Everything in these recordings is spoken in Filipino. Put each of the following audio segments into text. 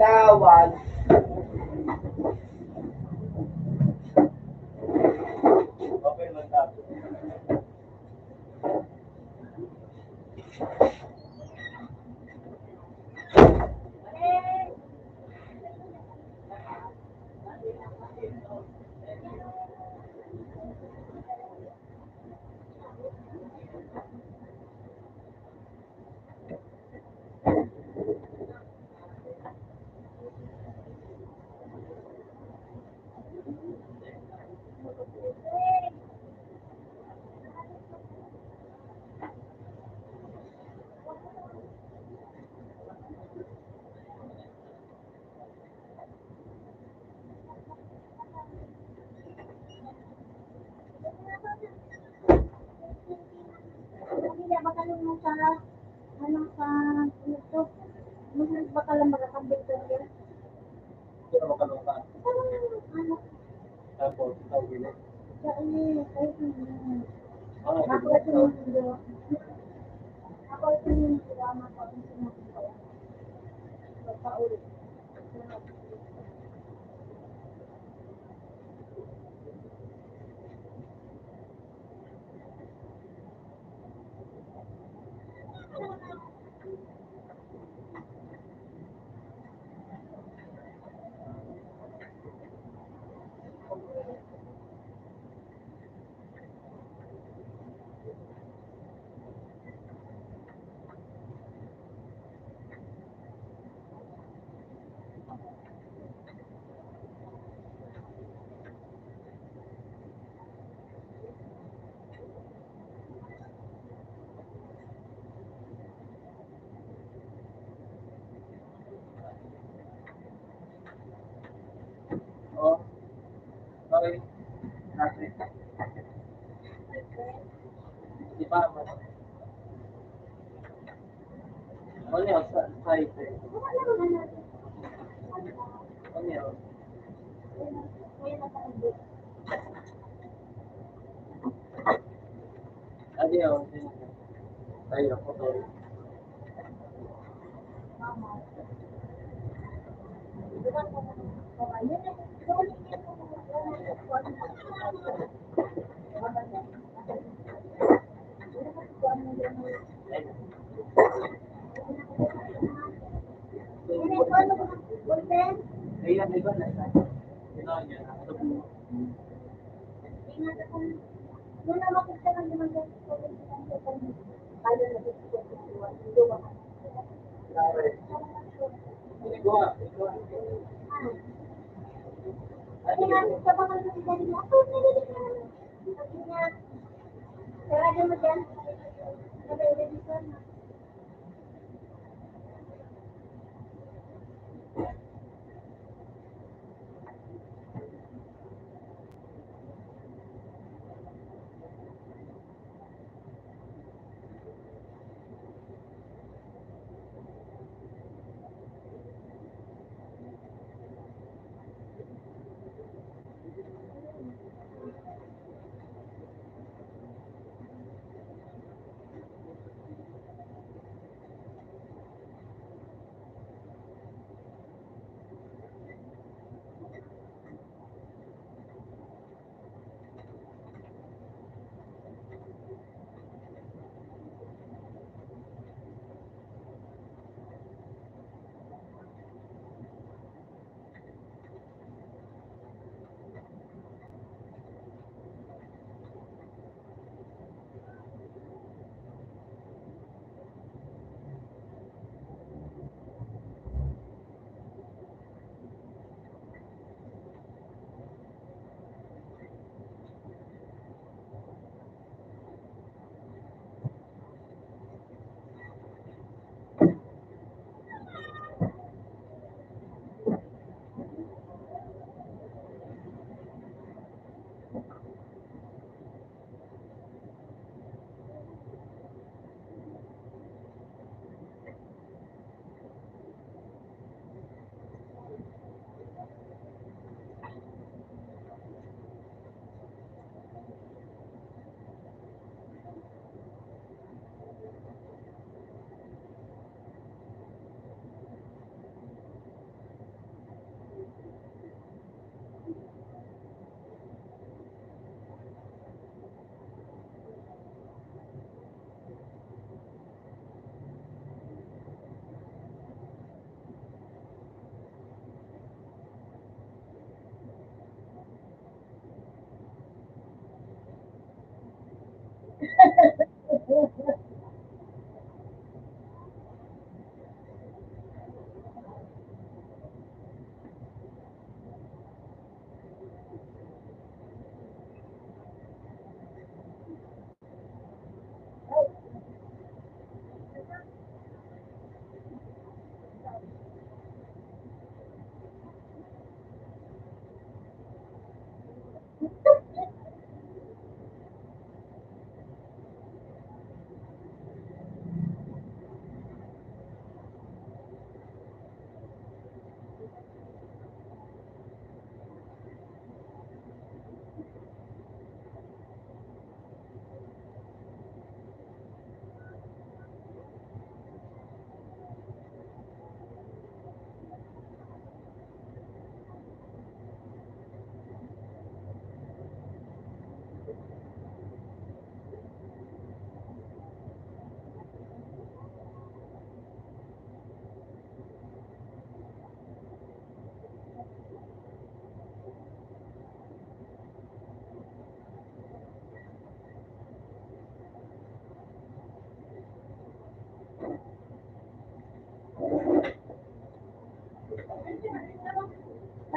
Sawag.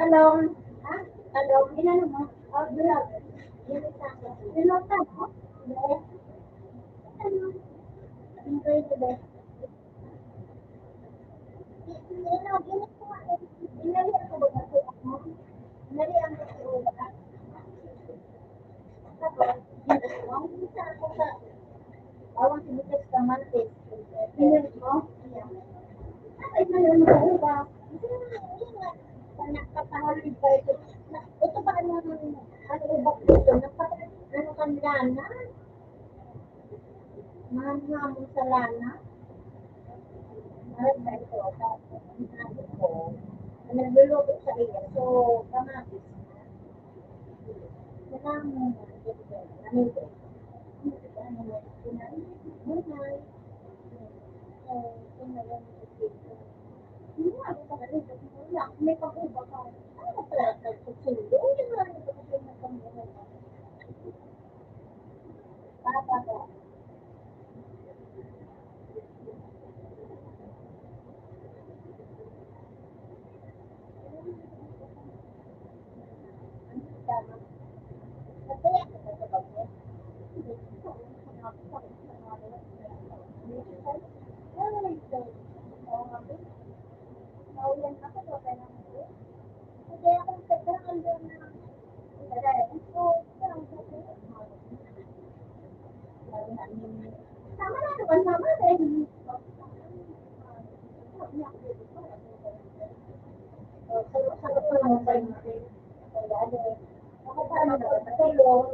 talong. Ha? Talong. Inano mo? Oh, bilog. Bilog ka, no? Yes. Ano? Ano kayo today? Inali ako ba kasi ako? Inali ang kasi ulo. Tapos, ang isa ako sa awang sinutis ka mantis. Inali mo? Ay, inali mo ka ba? Nakapahalik ka ito. Ito ba ano ubak dito? Ano kang lana? Mahal mo sa lana? Mahal ba ito? Tapos, sinabi ko, nagluluto sa iya. So, kamatis. Kailangan mo na. Ano ito? Ano mo? Bunay. Hindi ako pa rin. Wala. May pag-uba ka. Ano pala? Nagsusundo? Yung mga ito kasi nagkambuhay ka. Papa ka. Tama. Kasi ako sa kapatid. Sama na naman, sama din. Sagot ko lang sa inyo. Ako pa magpapatulong.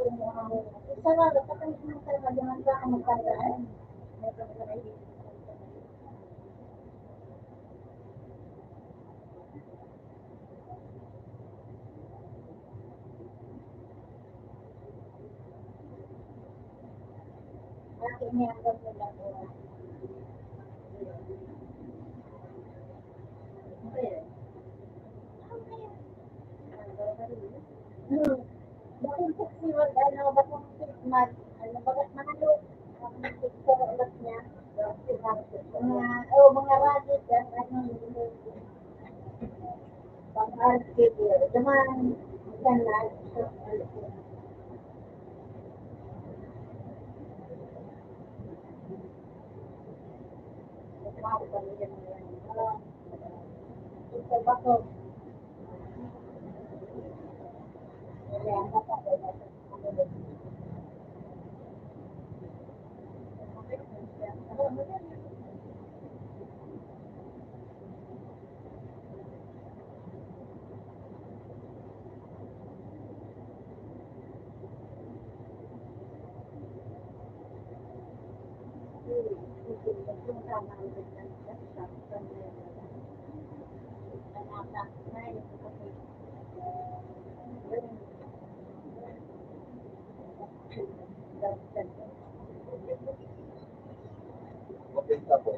Isa nga, kapag hindi ka naman ka magkandaan. Bakit niya ang nila ko? Bakit kasi ano, bakit Christmas? Ano, bakit mahalo? Sa ulat niya. Mga rabbit, ano, pang-arcade, naman, sana, ito ba ko? Mabenta po.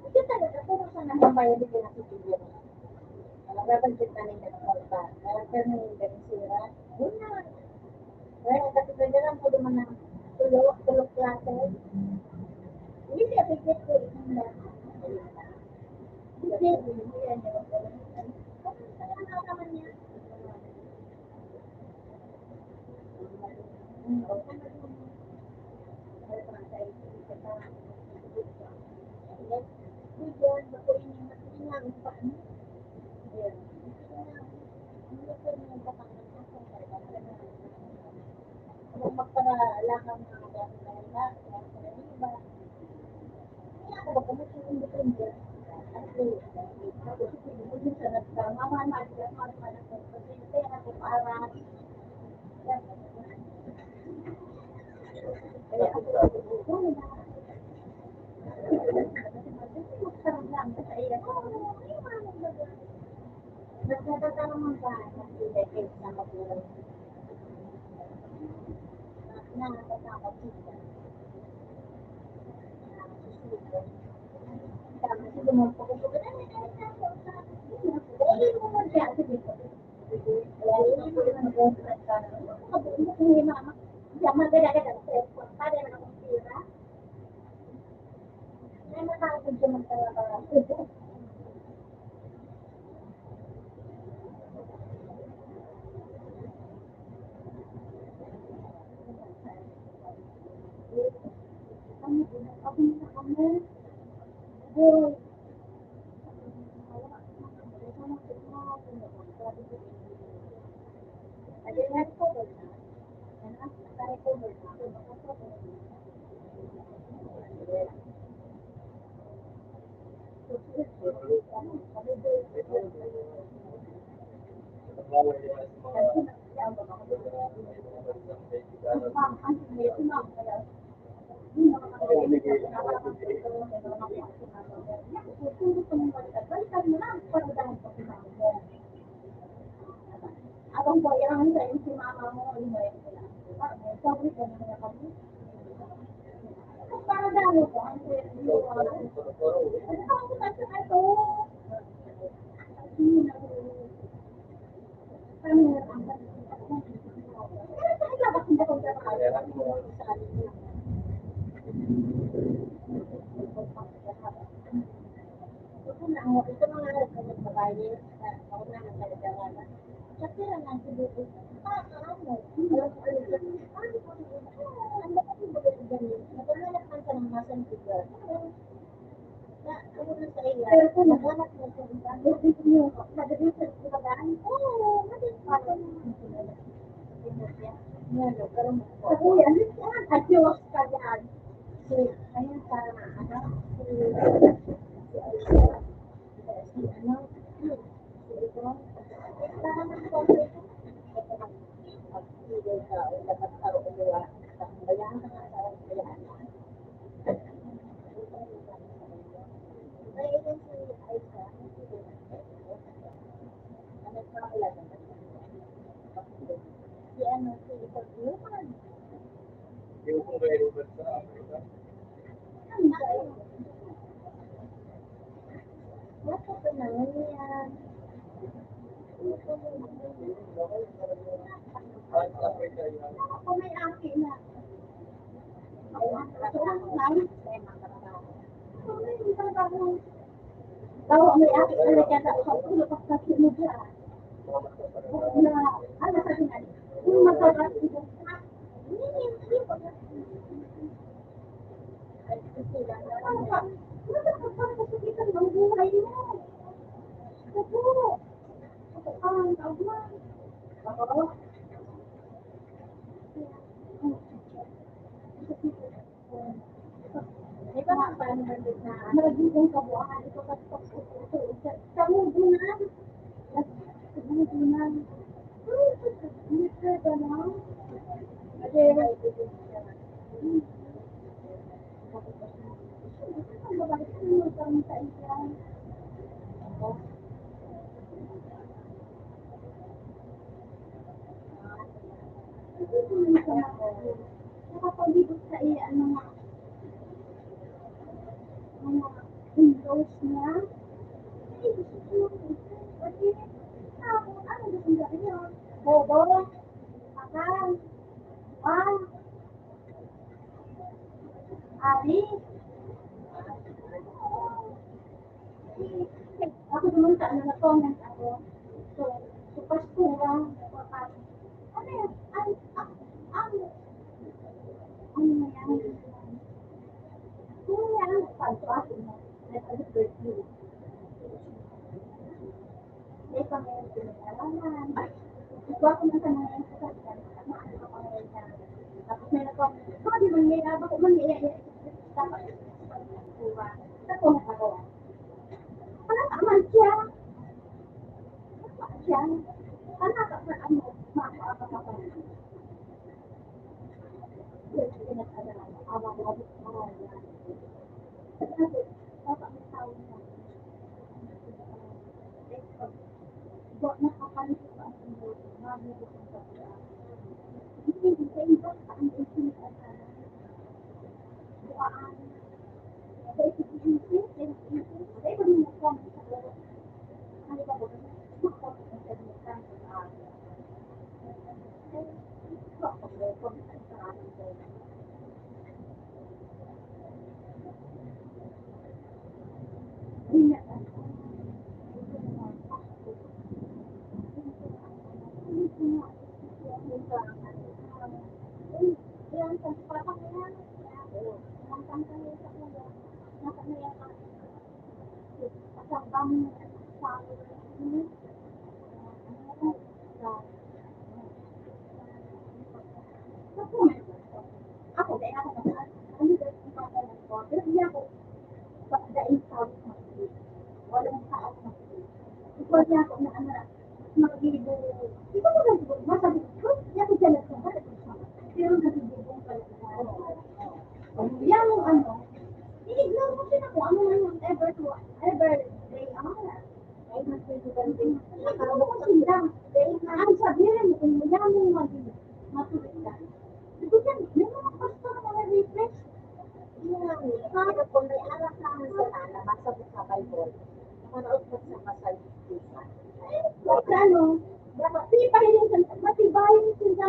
Ito talaga, kung saan nababayad din na siguro. Nababansit na nila ng kalpa. Kaya may sira. Yun na. Kaya kasi pwede lang po naman ng tulog klase. Hindi siya pigit ko. Hindi. Kaya nakakaman niya. ang paano. Ayan. Hindi ko yung katangan ko kung kung magpalakang mga gamit na iba, iba. Kaya ako ba kung independent? Kasi, tapos hindi siya nagkamamahal siya, mahal ako. Kasi kaya ako para, kaya ako, magkaroon lang sa iya. Nagtatanong ba ng decades na magulang na natatakot sila na susunod. Tama si lumampo ko. Hindi mo man siya kasi dito. Kaya hindi mo naman girlfriend ka na. Kabukin mo kung mama. Diyan magdadagdag ang cellphone. Para naman akong tira. May nakakapag siya magtalaga. Ako na kami. Abang ko yang sa si mama mo, yung mo yung sila. Sabi ko na kami. Para dami ko, ang ano ako kasi ito. Ito mga nagbabayi, ako na nagdadala. Kasi lang ang siguro, ano, naghahanap man sa mga santigan. Ano na sa iya, naghahanap na sa iba. Madali sa ibagaan. Oo, madali pa. Kasi ano siya, adios ka dyan. Si, ayun sa, ano, si ano, si ito, parang ako, pag-ibig ka, o dapat taro ko nila, bayan ka nga sa bayan. May ilan si Aisha, ano sa kailan, si ano, si Pag-iwan. Yung kung kayo sa Africa? What's up na yan? Ako may aki na. Tahu may aki na kaya sa ulo pa sa mo dyan. Na, ano sa tingin? Kung magkakaroon ito, hindi ko na. Ay, sila na. Nakakapagpapasakitan ng buhay mo. Oo. Ang tawag. Oo. Ito ang paano na nagiging kabuuan ito sa mudunan. Sa mudunan. Hindi ka lang. Kasi, ang babae ko yung magkaroon sa isa. Nakapag-ibig sa iya, ano nga, mga windows niya. Ay, gusto ko. Kasi, ano gusto niya yun? Bobo, akal, ari. Ako naman sa ano na comment ako. So, pastura, ano yan? Ano na yan? Ano yan? Pagpapin mo. Let's birthday. Gwapo na sa mga sasakyan, maano ka pa ngayon sa tapos may nag-comment, di man nila, bakit man nila dapat buwa. Tapos nakagawa. Wala naman siya. Siya. Ano ka pa ano, makaapa ka pa. Yes, pinag-alaman. Awa mo, awa mo. Kasi, dapat may tao na. Buat nakapalit sa ating buhay. Mabubusin sa buhay. Hindi sa iba, ang isin at buhaan. Sa isin, sa iba mo kung sa buhay. Ano ba ba? Makapag sa buhay. Ako, dahil ako naman, ano ba yung ipapalala ko? Pero hindi ako, dahil sa walang tao mag-i. Ikaw niya ako na ano, mag-ibo. Ikaw mo nag-ibo, masabi ko, niya ko dyan ako, pero nag-ibo pala. Yan yung ano, i-ignore mo siya ako, ano man yung ever day are. Ay, mag-ibo din. Ikaw mo sila. Ang sabihin, kung yan yung matulit ka. Ito yan, may mga pastor na refresh. Pero kung may anak naman sila na masabot sa Bible, manood mo sa masalita. Huwag ano, matibayin sila, matibayin sila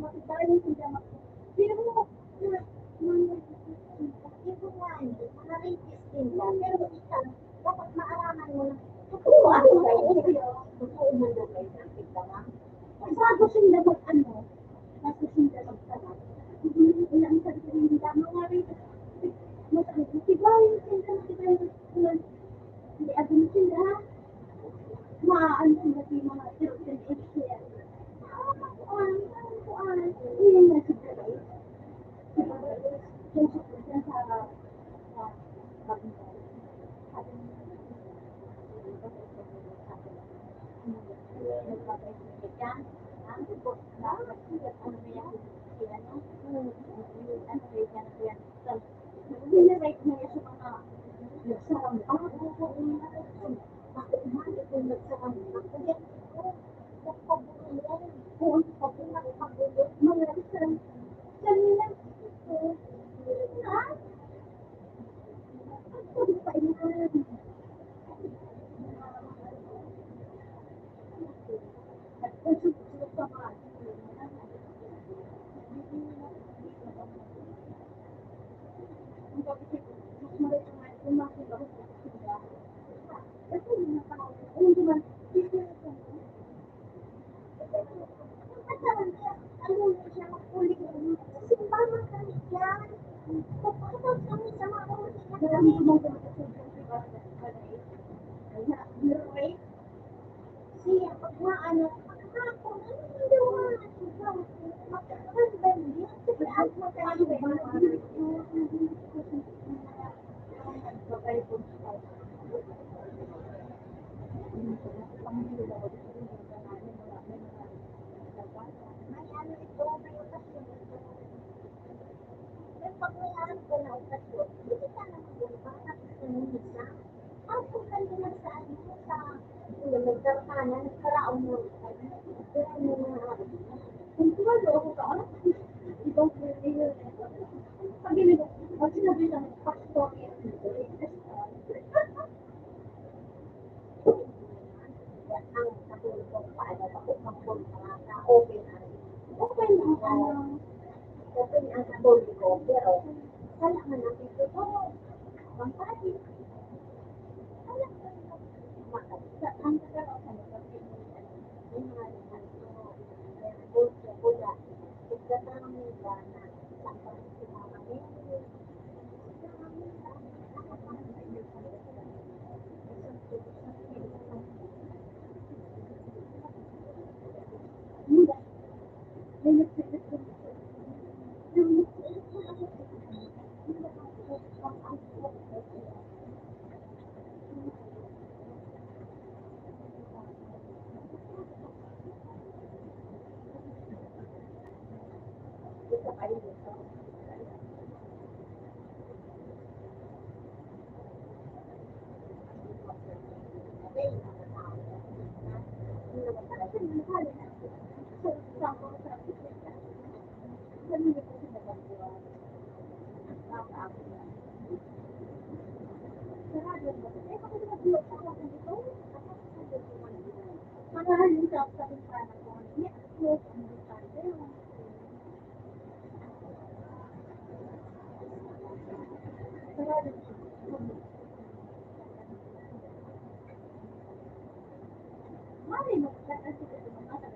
matibayin sila pero ito nga, mga rapist din ba? Pero isa, dapat maaraman mo na, totoo ano kayo, totoo mo na kayo, nakita na. Bago sila mag-ano, bago sila mag-tanap, wala ang sabihin nila, mga rapist, matibayin sila, hindi agad sila, maano sila sa mga children HCL. Yun na sila. Sarado ba? Eh, ako na mag-block ako sa dito. Manahan yung sa bintana ko. Hindi, close ang bintana. Sarado. Mali mo, kasi kasi mga sa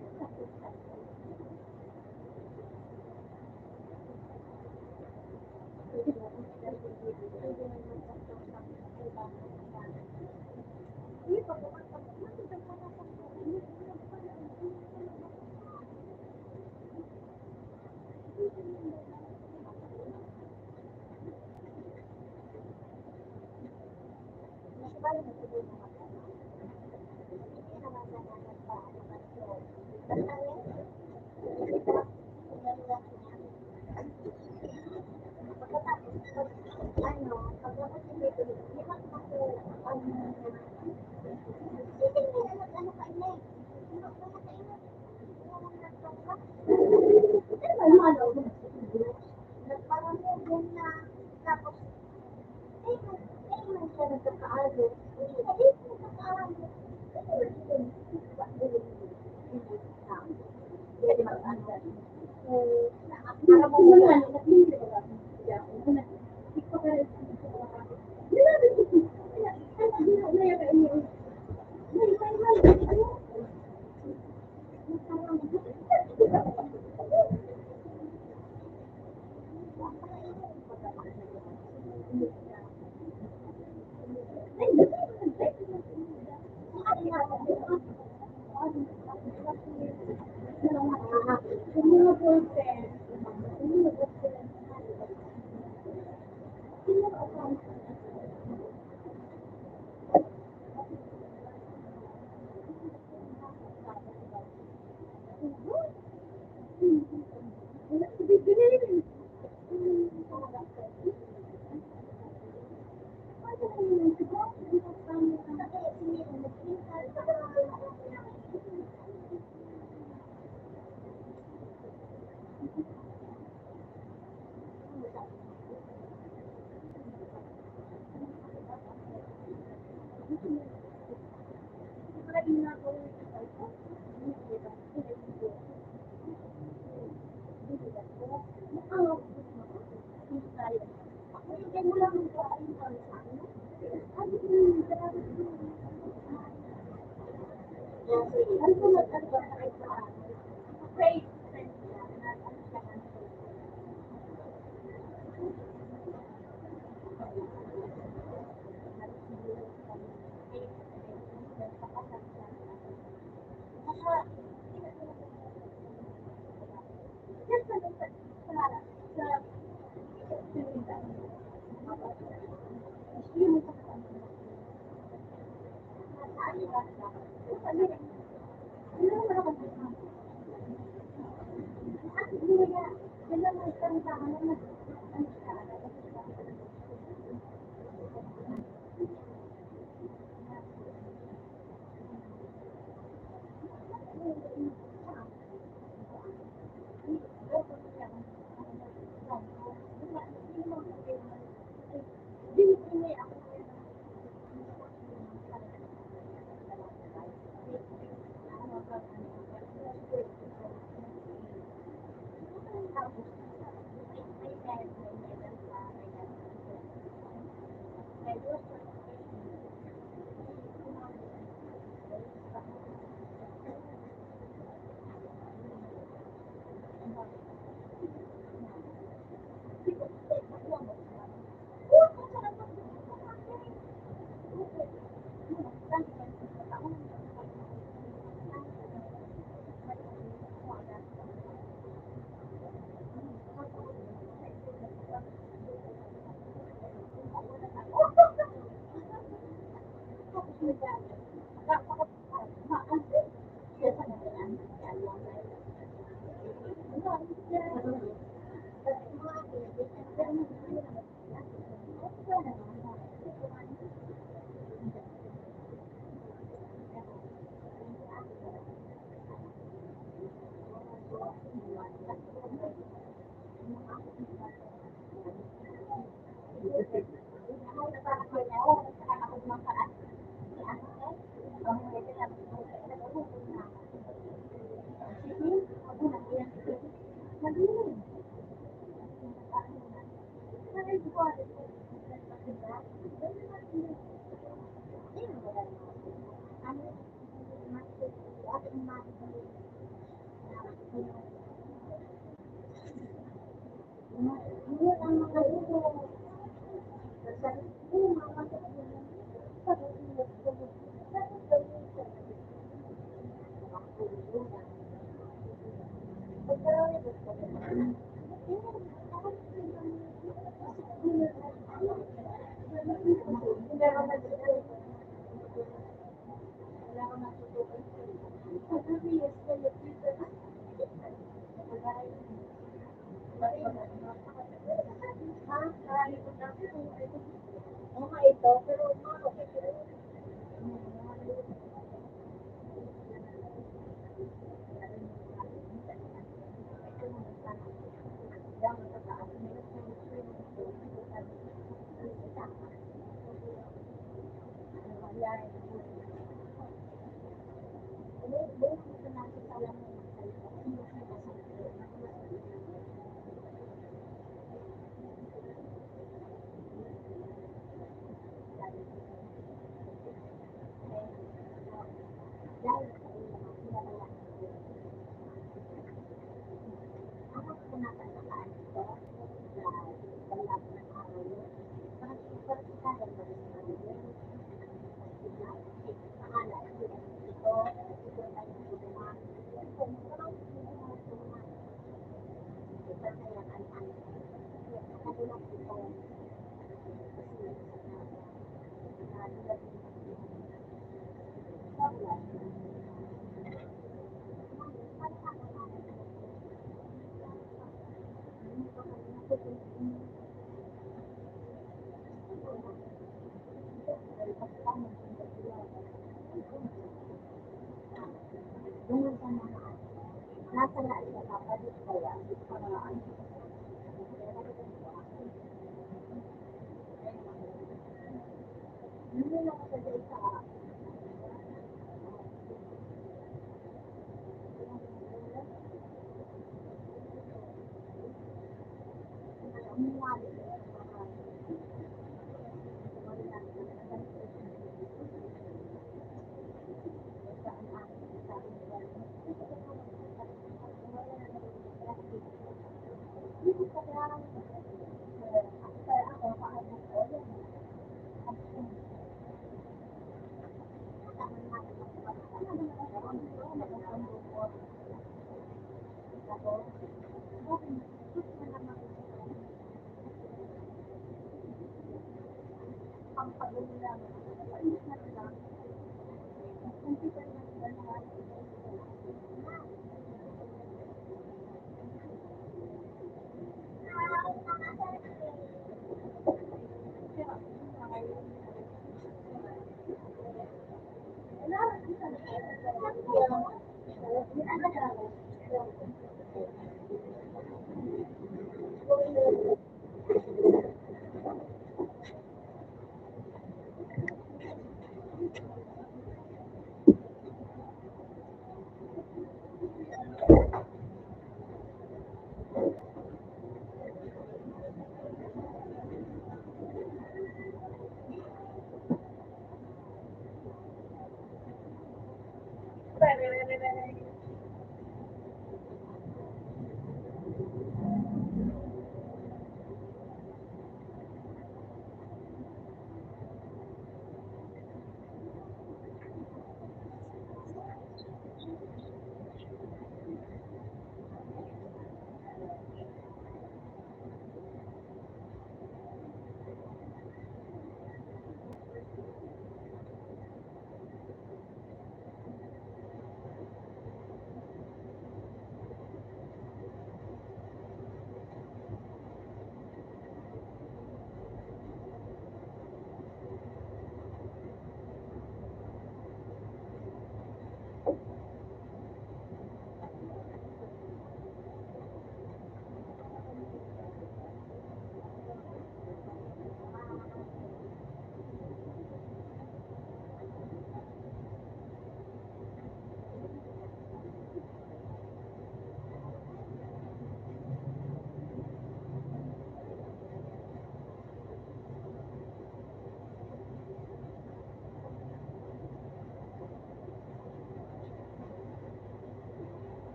ito, pero nasa na siya kapatid kaya para hindi lang sa sa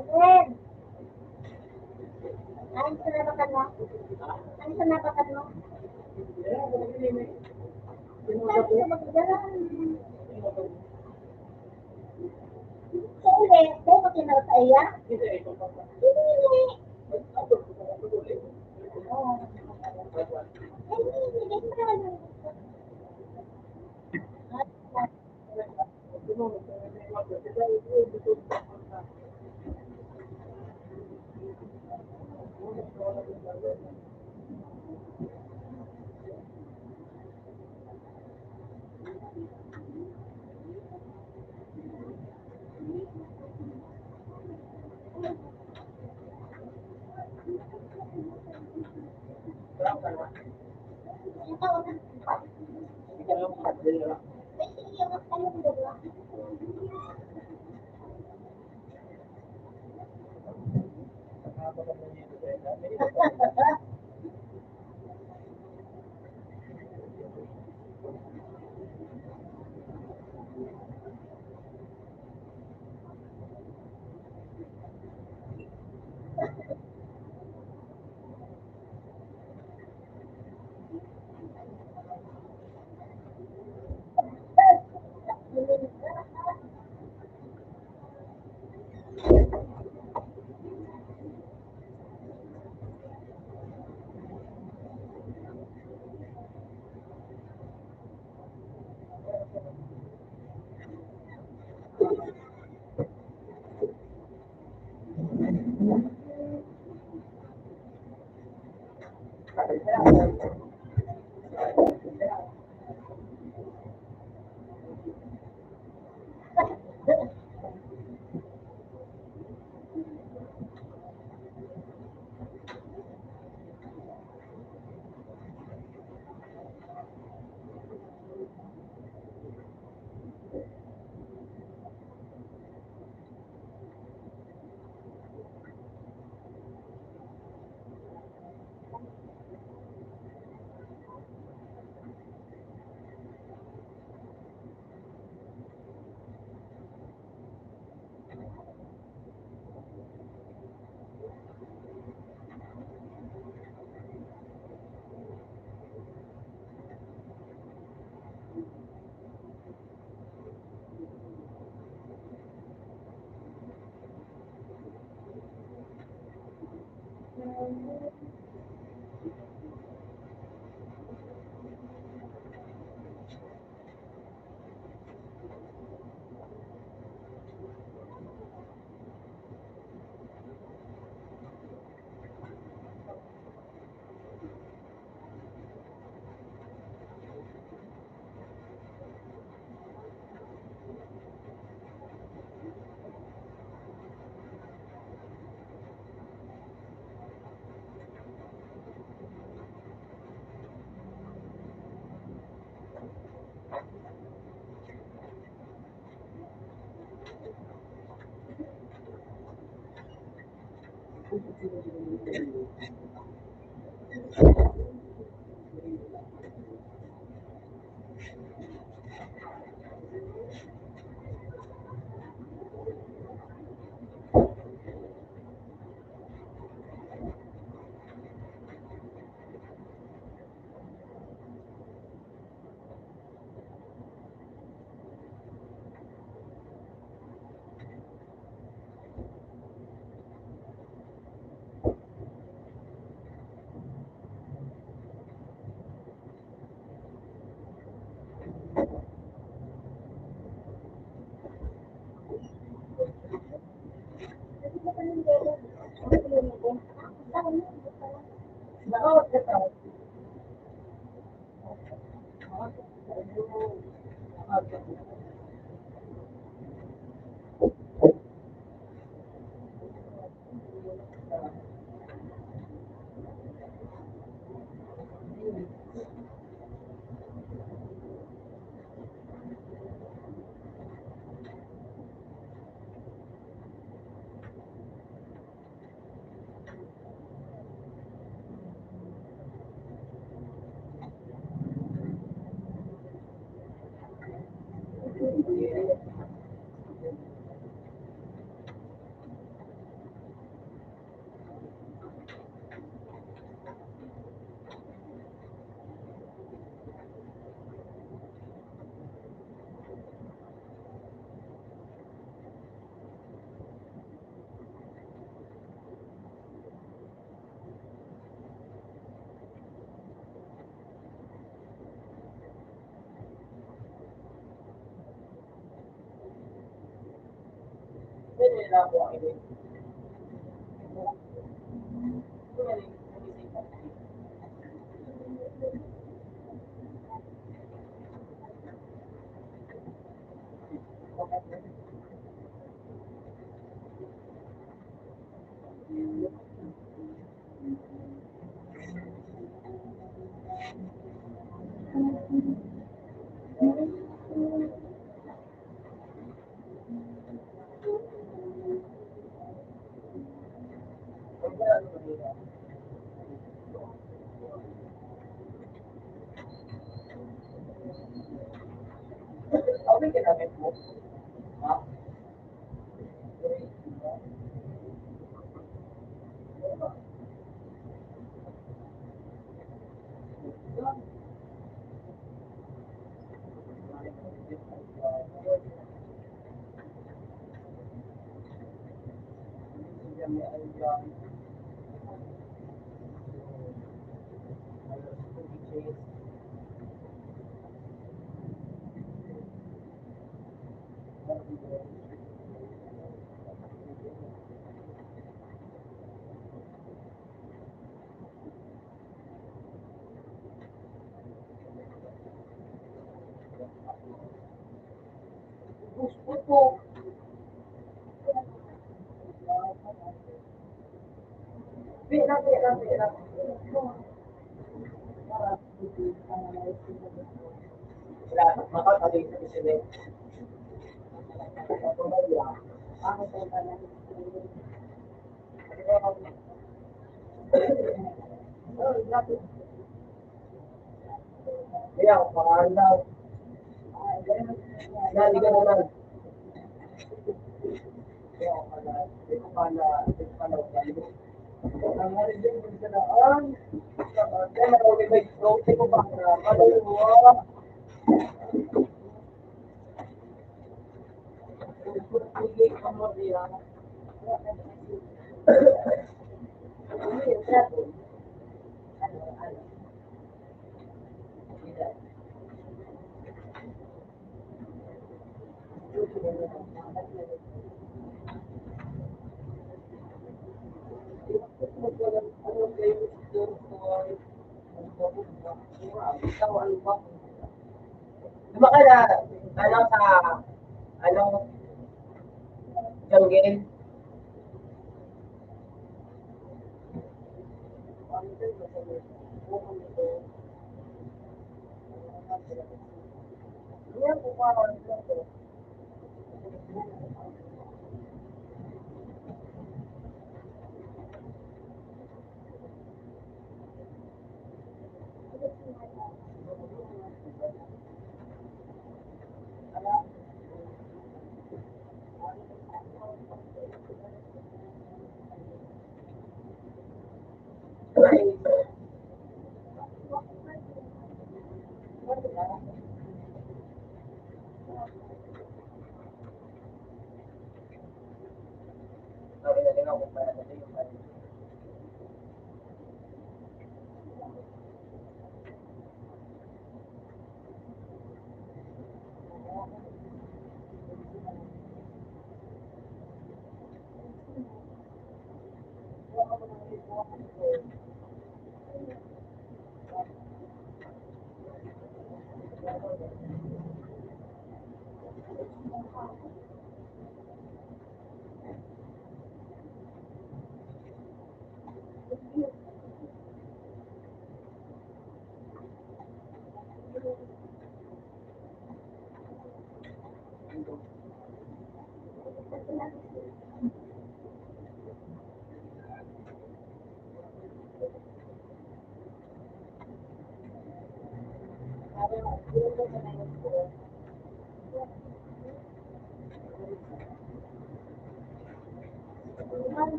Ren, ayun sa nabakan mo? Ayun sa nabakan mo? Sabi ko magdala. So ulit, kaya ko tinawag sa iya? Hindi. Oo. Hindi, hindi man. Ikaw na. Kasi yung ayun dalawa.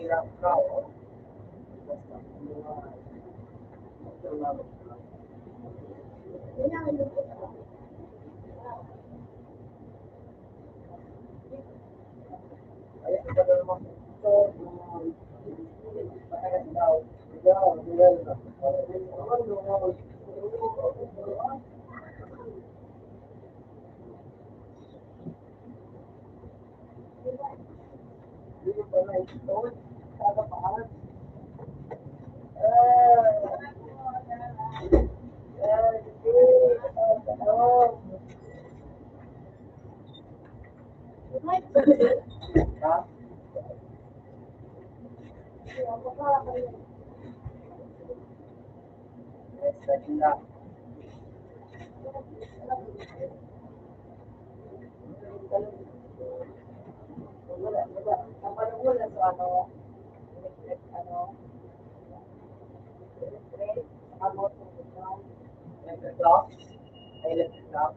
hirap ka, oh. Basta buhay. Salamat. Yun ang ilupit ko. Ay, ito na naman. Ito, matagal daw. Ikaw, matagal na. Dito pa na ito. Kakapaan. Ha? Second na. Wala. Napanood mo na sa electric, electric, electric lock. Electric lock.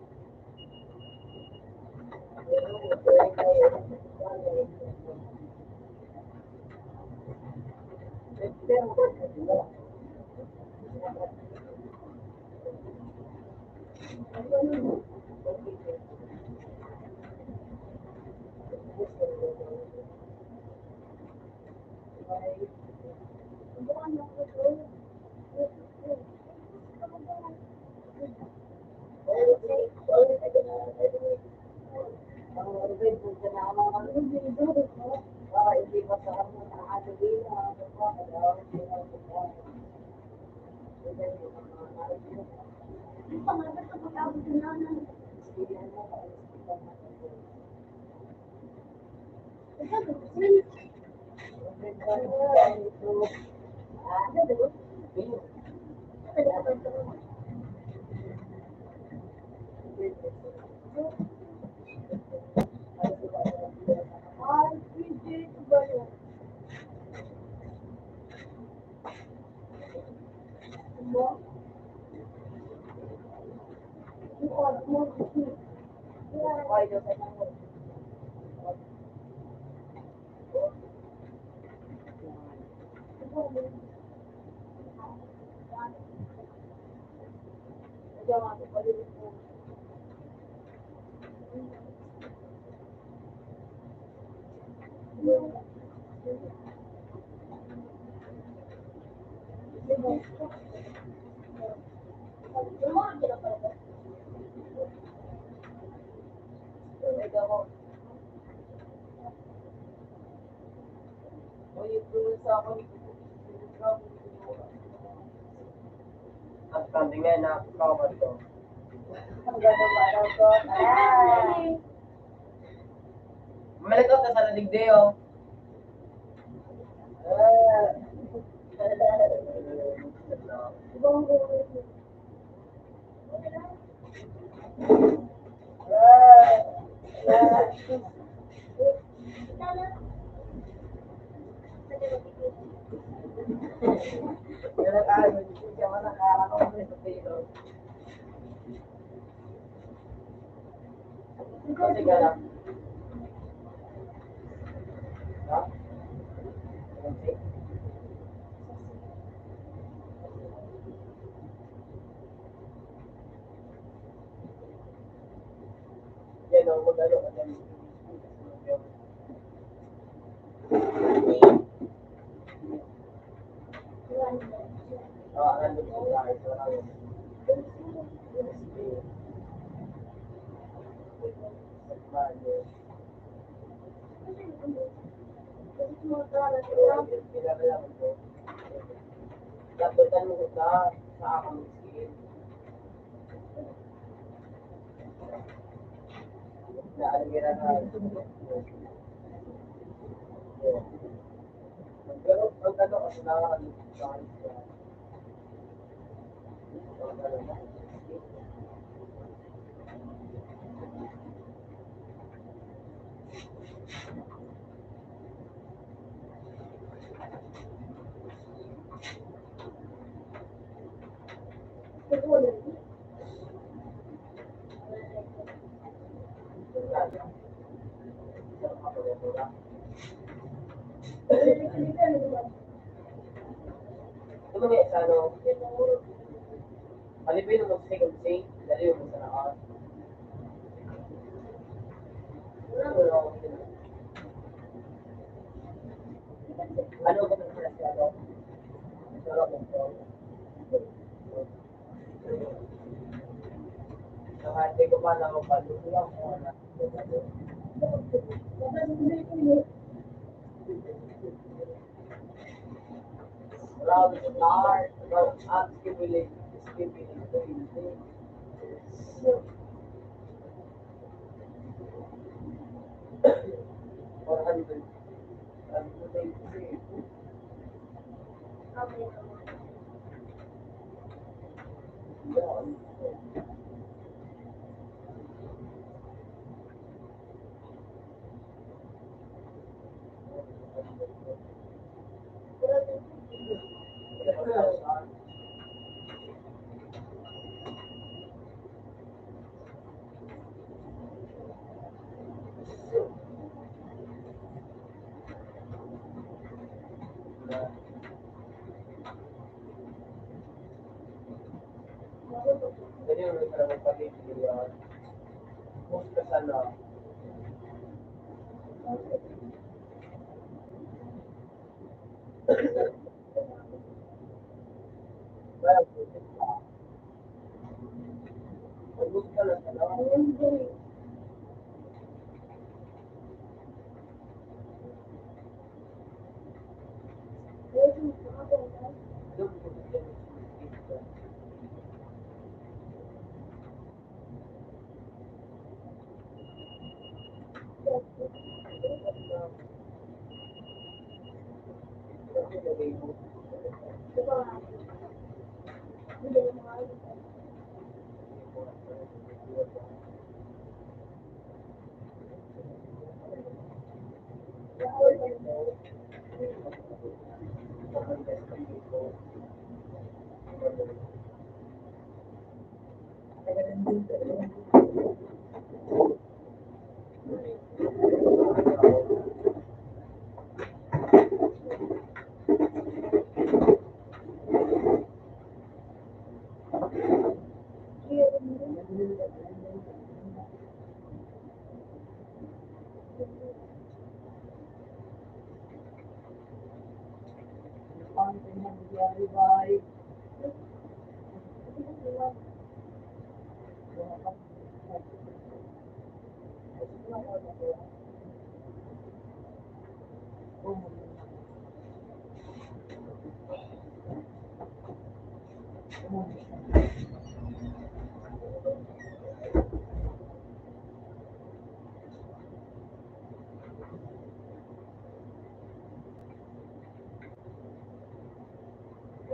At kandi nga na kawat ko. Ang ganda ba daw ko? Ay! Malikot na sa nadigdi, oh. Kasi ka lang. Ha? Okay. Yan o, mag-ano ka dyan. Nandun ko sa akin. Wala yun. Lapitan mo sa akong skin. Naalagyan na. Magkano kasi nakakalimutan sa akin. Ano may sa ano? Alipin mo sa second say, dali mo sa nakas. Wala ako sila. Ano ba ng sila siya, no? Wala ko po. Nakahati ko pa na ako pa. Wala ko na. Round start. Round up. Skibili. Skibili. 400. Dali mo sa naman pati. Most ka sana. Well, most ka na sana.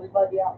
Full body up.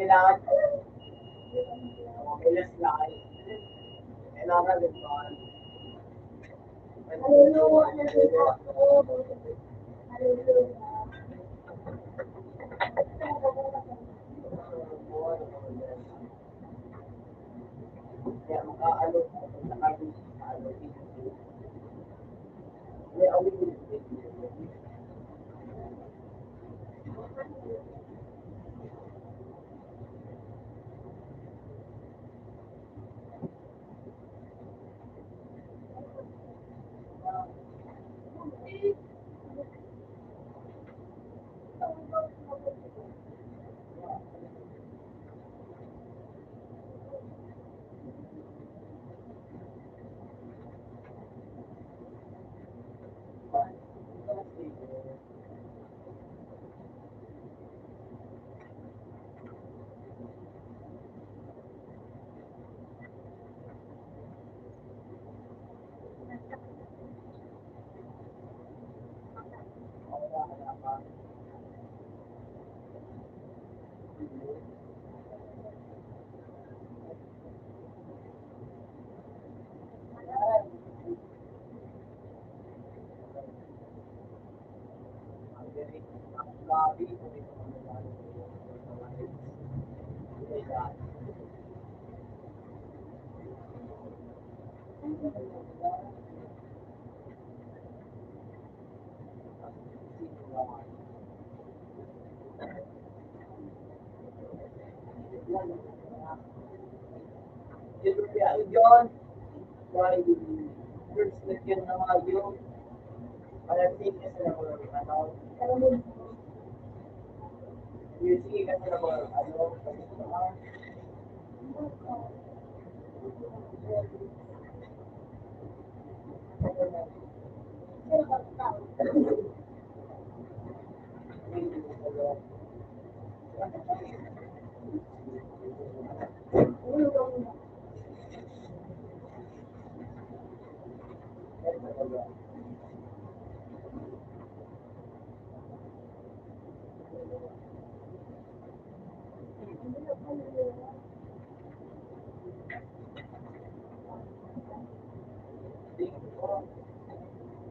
Kailangan mabilis lang. Kailangan din ba? Maluluwa na rin ako. Maluluwa. Kaya makaalo sa kami may awin din. John, why first lagyan ng mga yung parang sige kasi na ano, yung sige kasi na ano, Wala.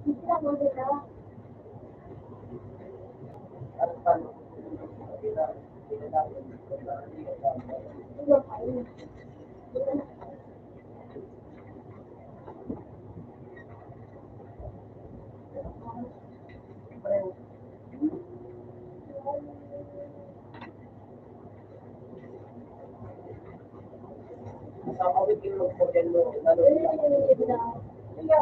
Sila mo nila. Ano pa? Sila kayo. Sa awit yung modelo, lalo Iya.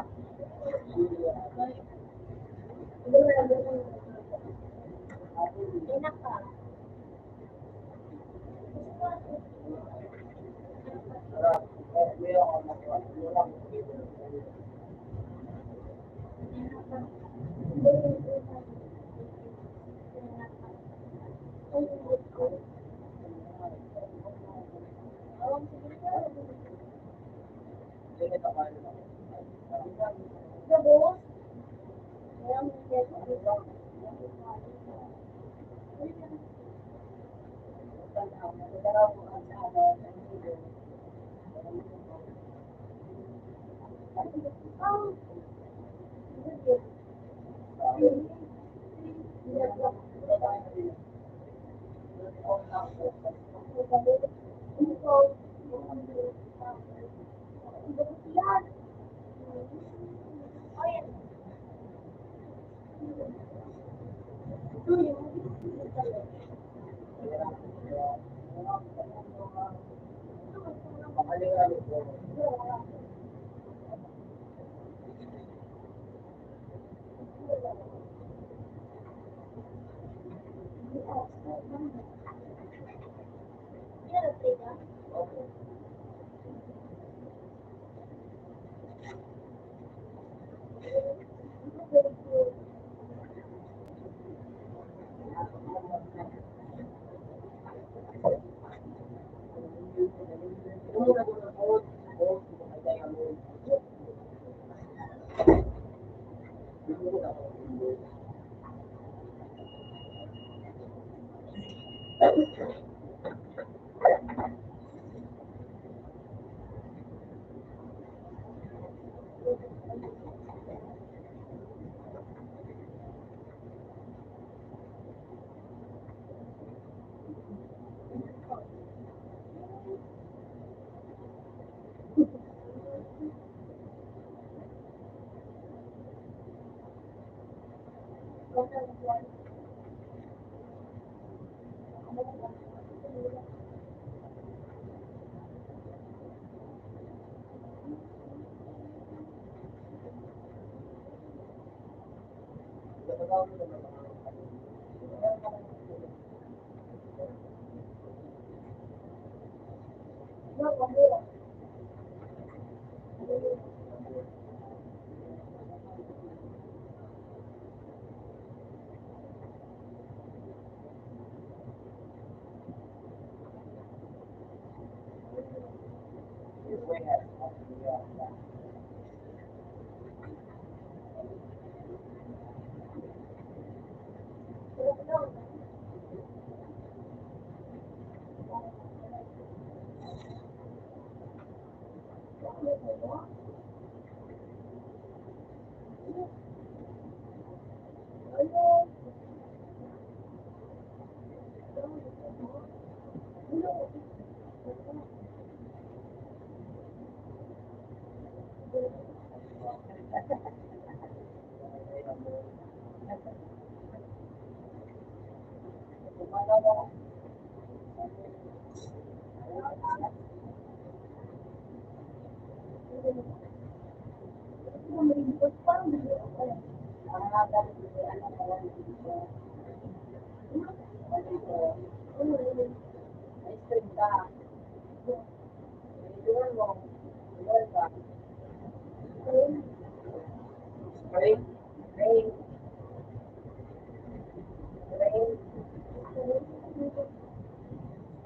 Enak ka. Gabos.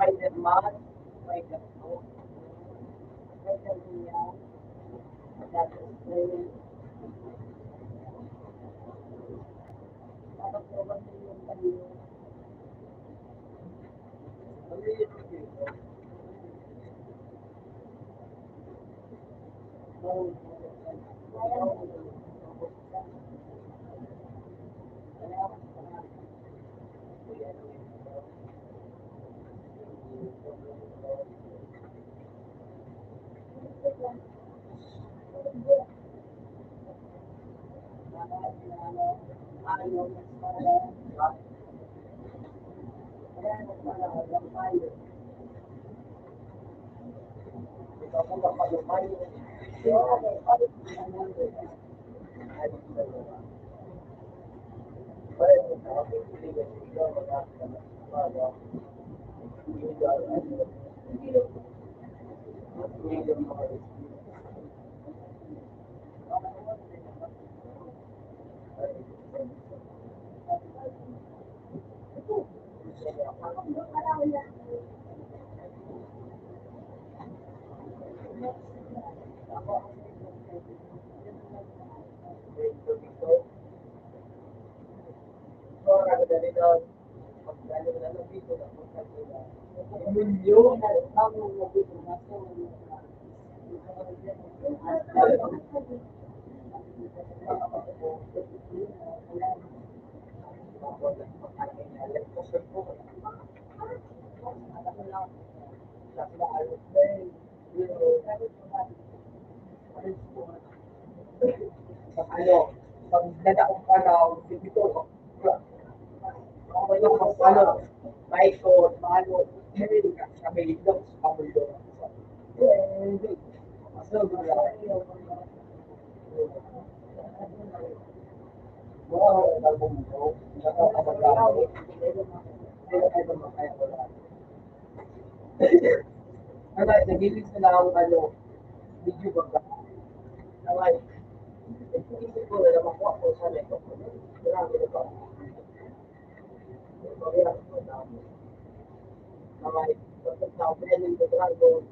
Spider-Man, Spider-Man, Spider-Man, Ayaw, mas parang, kaya mas parang tayo. Ito ako kapalumay. Yung may palit na naman. Ay, dalawa. Pero ito ako, hindi ko sila magkakasama. Ano, pag nadaong ka raw, dito, ako yung ano, Michael, Mano, America, sa Amerika, sa Pablo. Hindi. So, wow, album mo, nakakapaglaw. Pero ito makaya ko lang. Ano, nagilis na lang ang ano, video ba? Naway, isip ko na naman ko sa neto. Marami na ba? Kaya ako na. Naway, pagkat na ako pinalin ko dragon.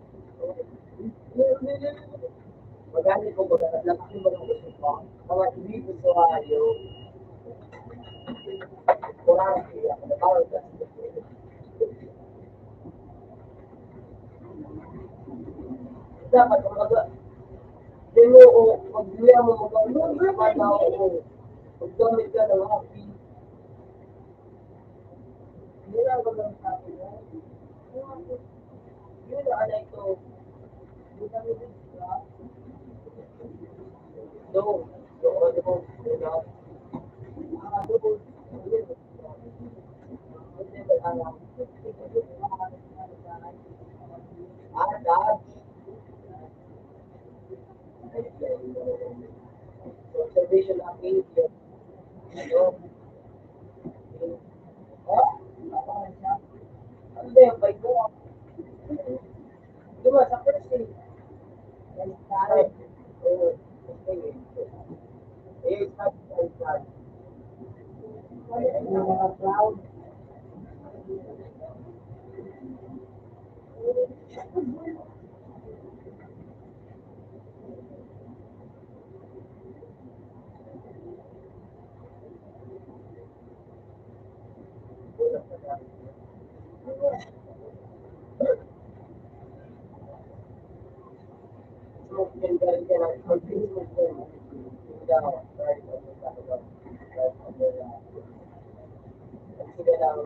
Magamit ko ba na laki mo ng gusto ko? Naway, hindi ko sa ayo. Kurang siya. Natawag ka. Dapat kumbaga, di mo o pag-duya mo mag-gamit ako. Pag-gamit ka ng happy. Hindi na ba ng happy na? Yun na alay ko. Hindi kami din sila. Doon. Doon ako. Doon. Doon. Dad. Observation of behavior. Ano? Ano ba yung bike mo? Di ba, sa first day, right? Oo. Eh, sabi. Yung mga cloud. So, yan galing ka lang. Mag-business mo. Hindi ako. Right? Sige lang.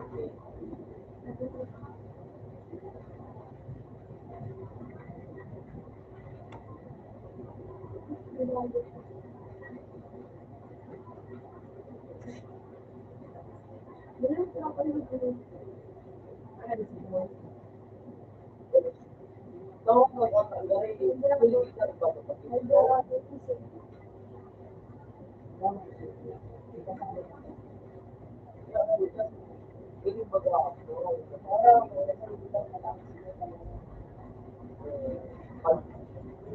No, no,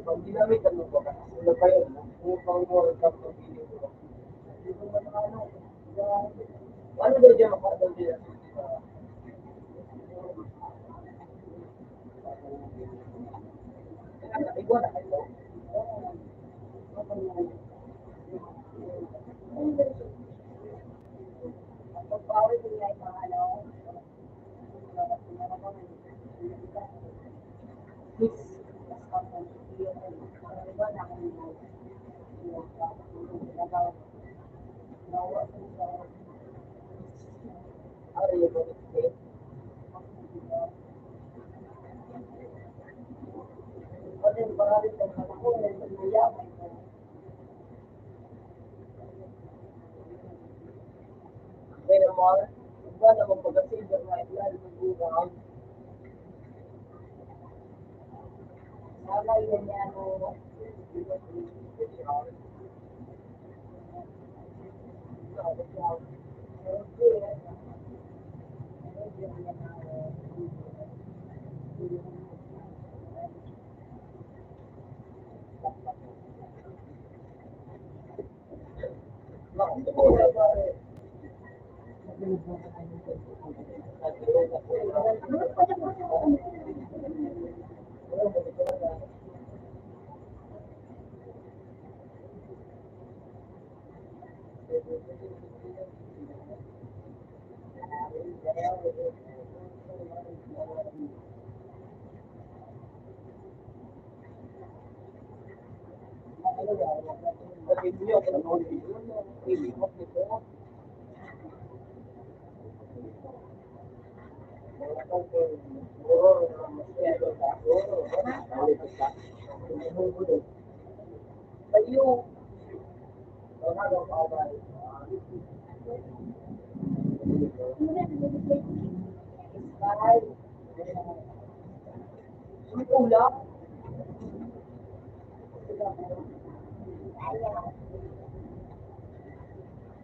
pag ginamit ang mga sila pa yun, kung pang mo rin sa pag-ibig mo. Ano ba dyan makakal din? Iba na kayo. Pagpawin nila yung mga ano, Mar. Iba naman pag-silver right line, mag-urang. Sabay yan yan o.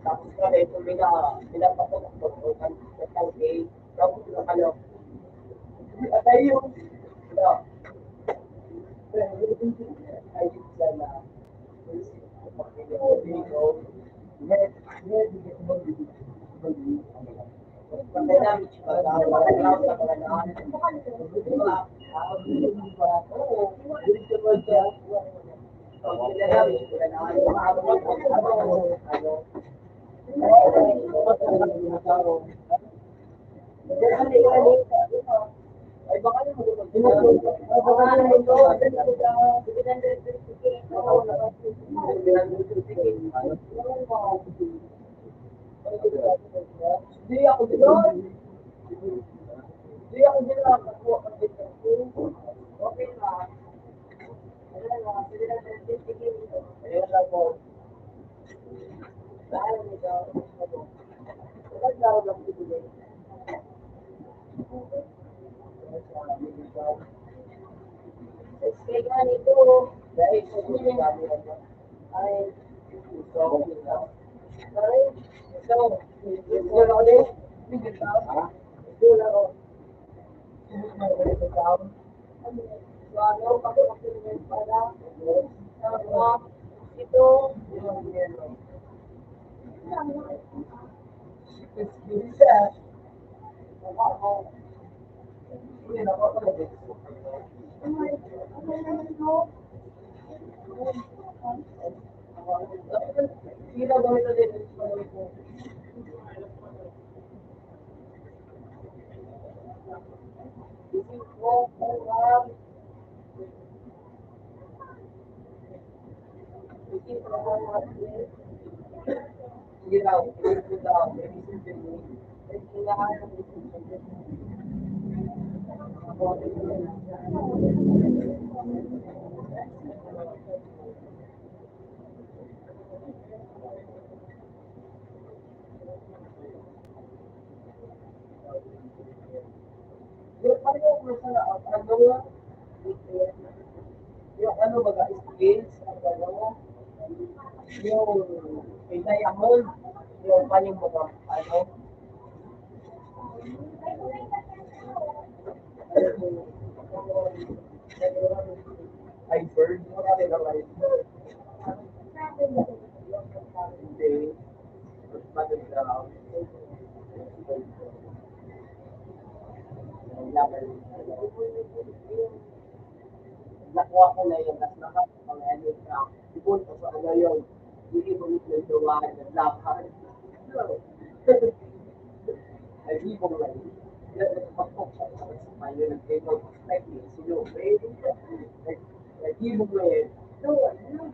Tapos ka na ito, pinapapot ko ng tangke. Tapos ano, atay yung, ano, ay, sana, pagdadamit siya ba? Wala sa kalanaan. Diba? Oo, dito ba siya? Pagdadamit siya ba? Ano? Ay, baka yung hindi ako doon. Hindi ako din nakakuha ng dito. Okay na. Ayun lang po. Dahil nito, maganda lang bibigay. Kaya nga nito, dahil sa dami ay ito ako nila. Ay, ito, ito lang ulit. Ito lang ako. So, ano, pagkakasirin pala, ito, isa, sila gawin ulit. Sige daw, sige daw, yung ano baga skills, ang ano, yung may diamond, yung paling mga ano, iceberg, marami na iceberg. Hindi, mas daw. Nakuha ko na yun, tapos nakapangyalit na. Ipon ko sa ano yun, hindi mo yung gawa ng lakad. Ay, di mo ba yun? Pagpok sa Ayun ang table perspective. Sino, pwede ka. Di mo ba yun? So, ano?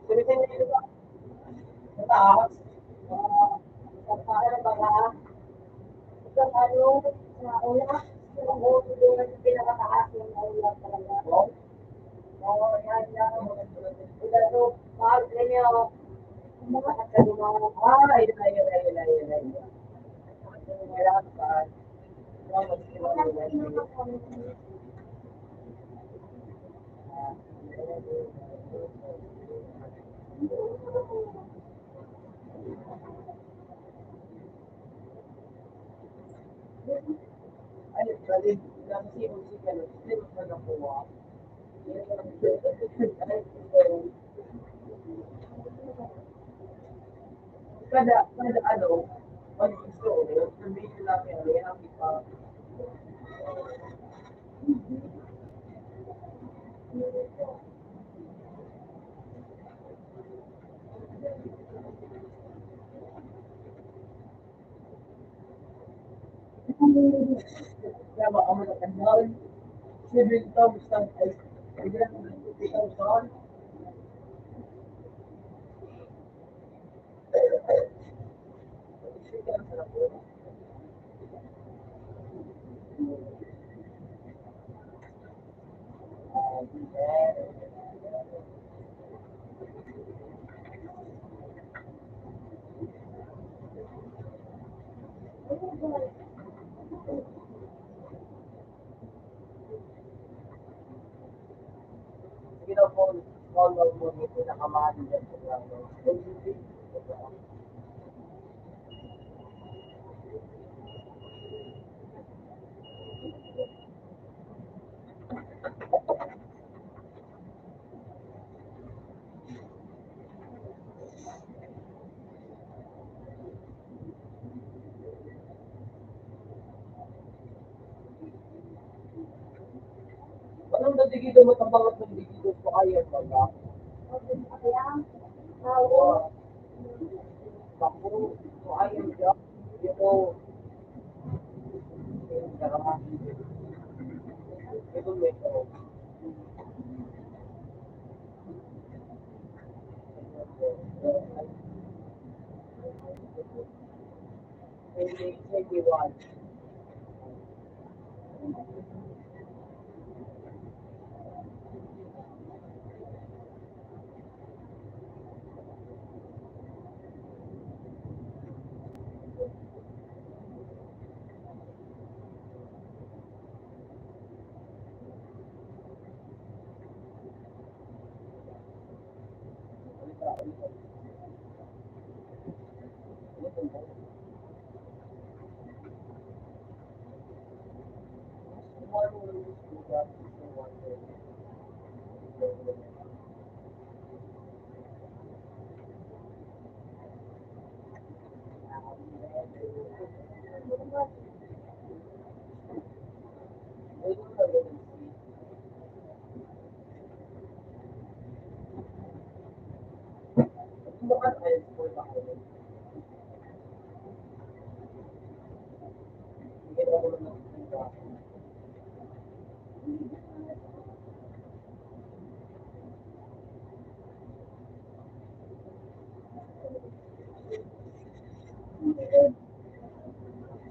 Sabi ko na yun ba? Mataas. ano ba ka? Isang ano, sa ulap. Yung ulo doon sa pinakataas yung ulap talaga. Wow. Oo, yan. Ito, so, mahal ka niyo. Kumakas ka din ako. Ayun. Kailangan pa. Ay, bali, kasi yung sigal, hindi mo pa nakuha. Kada ano, pag gusto, sabihin lang yan, ang ipa. Kaya ba, ang mga kanal, 7,000 ay, ay, 50,000. Sige na po, follow mo yung pinakamahal dyan sa plano. Anong nadigido mo sa mga nadigido sa kaya mga? Oo. Ako, so ayun siya. Ito, ito medyo. Hindi, 21.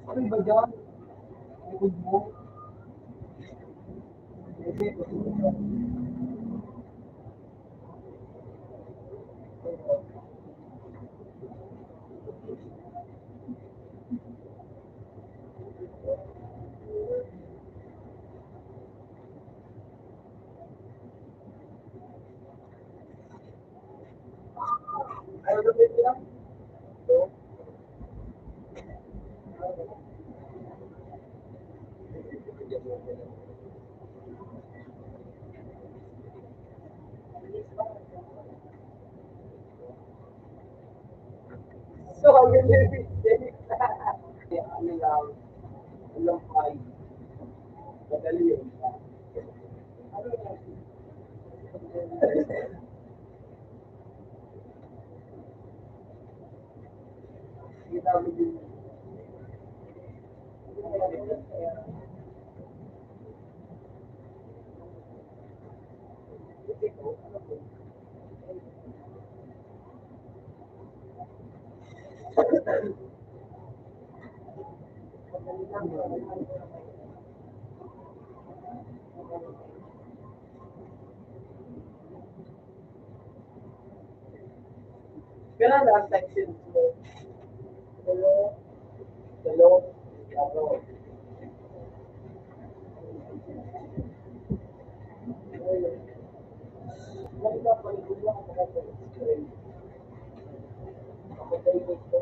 Ano ba dyan? Likod mo? Ayaw na pwede lang. So, ayun yung mistake. Ano lang, walang five. Madali yun. Hindi namin yun. Pero ang section mo, dalo, dalo, dalo. Wala pa rin gulo ako nakapag-explain. Ako tayo ito.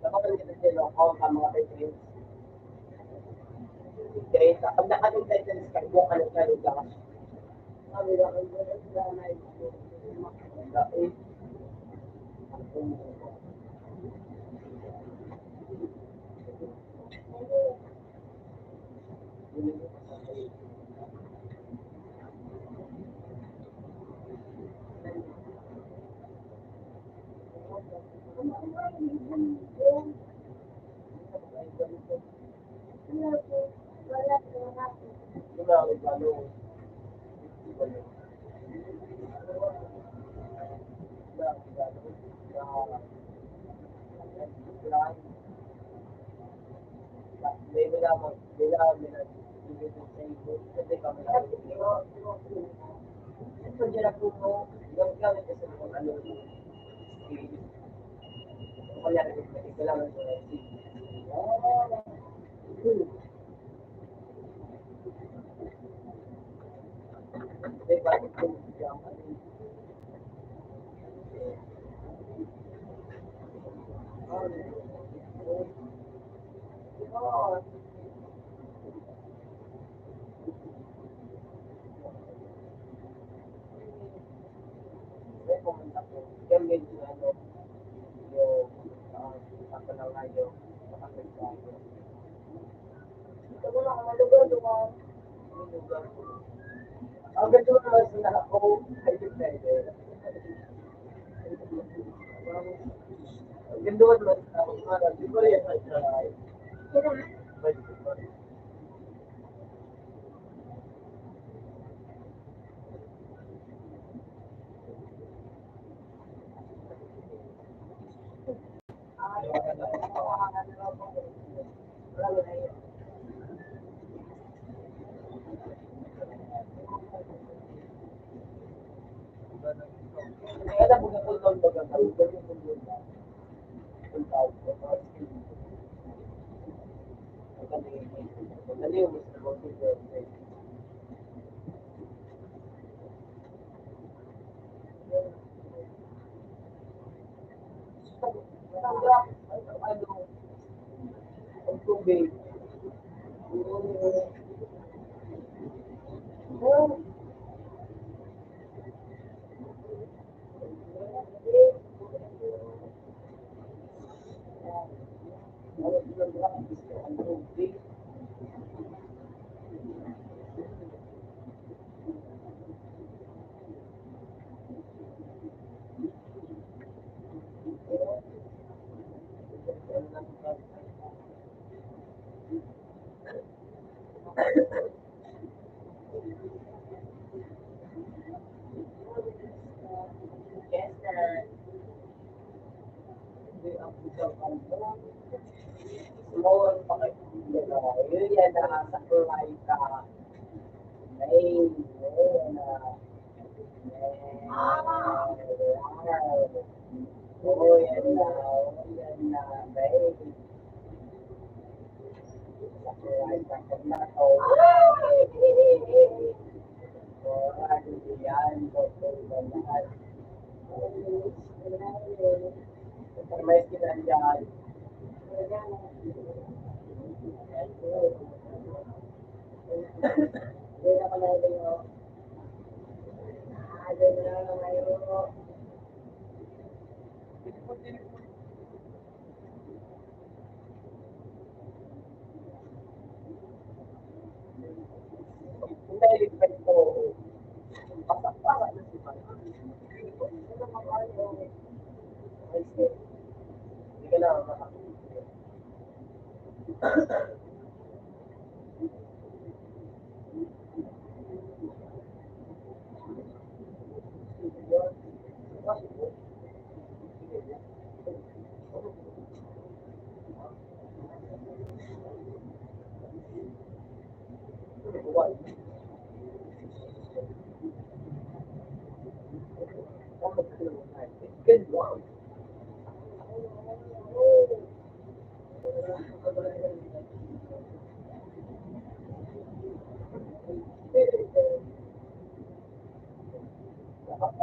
Dapat ang kinasilo ako ang mga titles. Kaya pag nakating titles ka, buong ka ng channel ka. Sabi lang, ang gano'n sila na ito. Dahil, ang ganda naman sila ako, ay pwede. Ang ganda naman ako, di ba yan ay try? Kaya na buong kulong baga, ang ganda yung kulong na. Ang tawag ko, ang ganda yung gusto mo, ang tubig. Ang tubig. Yes, sir. Small pa kayo. Yun yan na sa kulay ka. Ay, yun na. Oo, yan na. Yan na. Ay, sa kulay ka. Pag nakaw. Yan. Lahat. May sinandyan. Hindi na malayo. Hindi na malayo. Hindi, ligpad ko. Pasakpaka na si Pala. Hindi ka na makakita. One. Good one.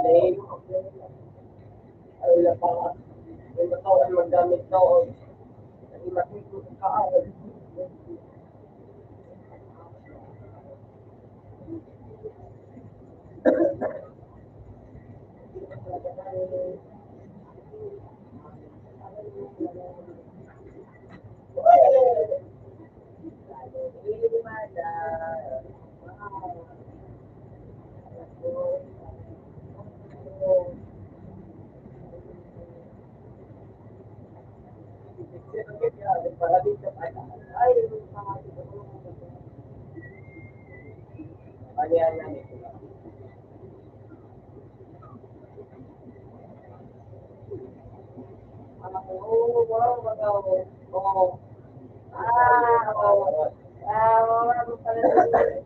Name. Ay, wala pa. May matawan magdamit noon. Ay, matutulog ka. Ano yan lang ito? Oo, wow, wow. Oo. Oo. Wala mo pala din.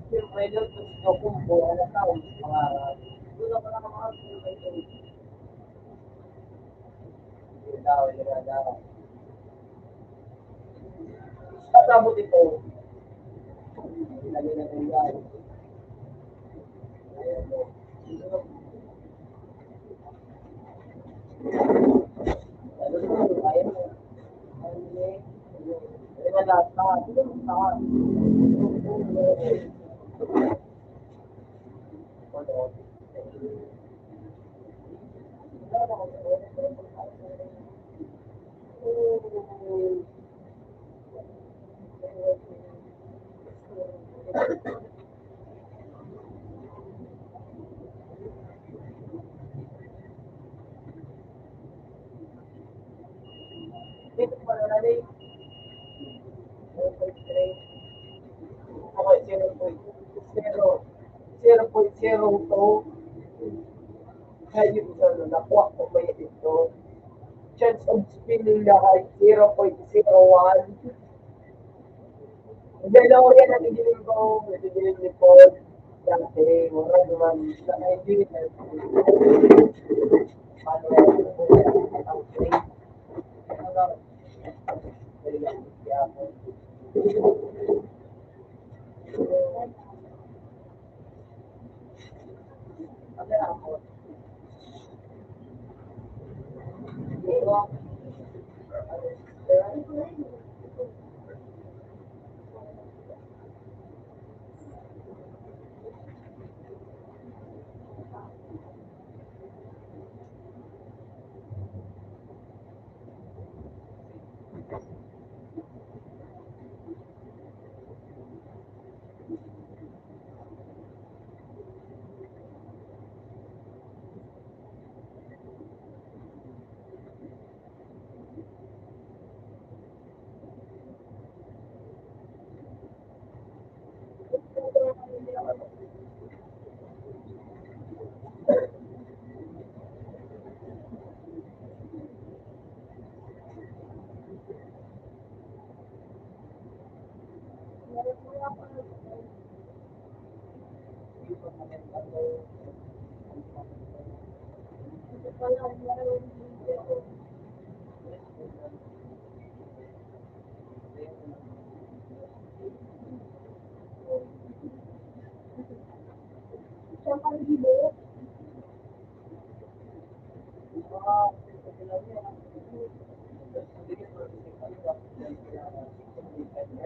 Siyempre, doon gusto kong buwan na taon. Doon ako nakakakasin. Yun daw, yun daw. Kasabot ito. Lagi na rin yan. Ayan mo. Lalo mo, ayan mo. Ayan mo lahat. Lahat. Dito pa na rin. Okay, 0.02. Hayop sa nakuha ko may ito. Chance of spinning na ay 0.01. Dalawa ko yan natigiling ko. Natigiling ni Paul. Dati, wala naman. Nakaigilin na. Paano yan? Ang trade. Ano lang? Dali lang. Kaya ako. Ano na ako? Ito.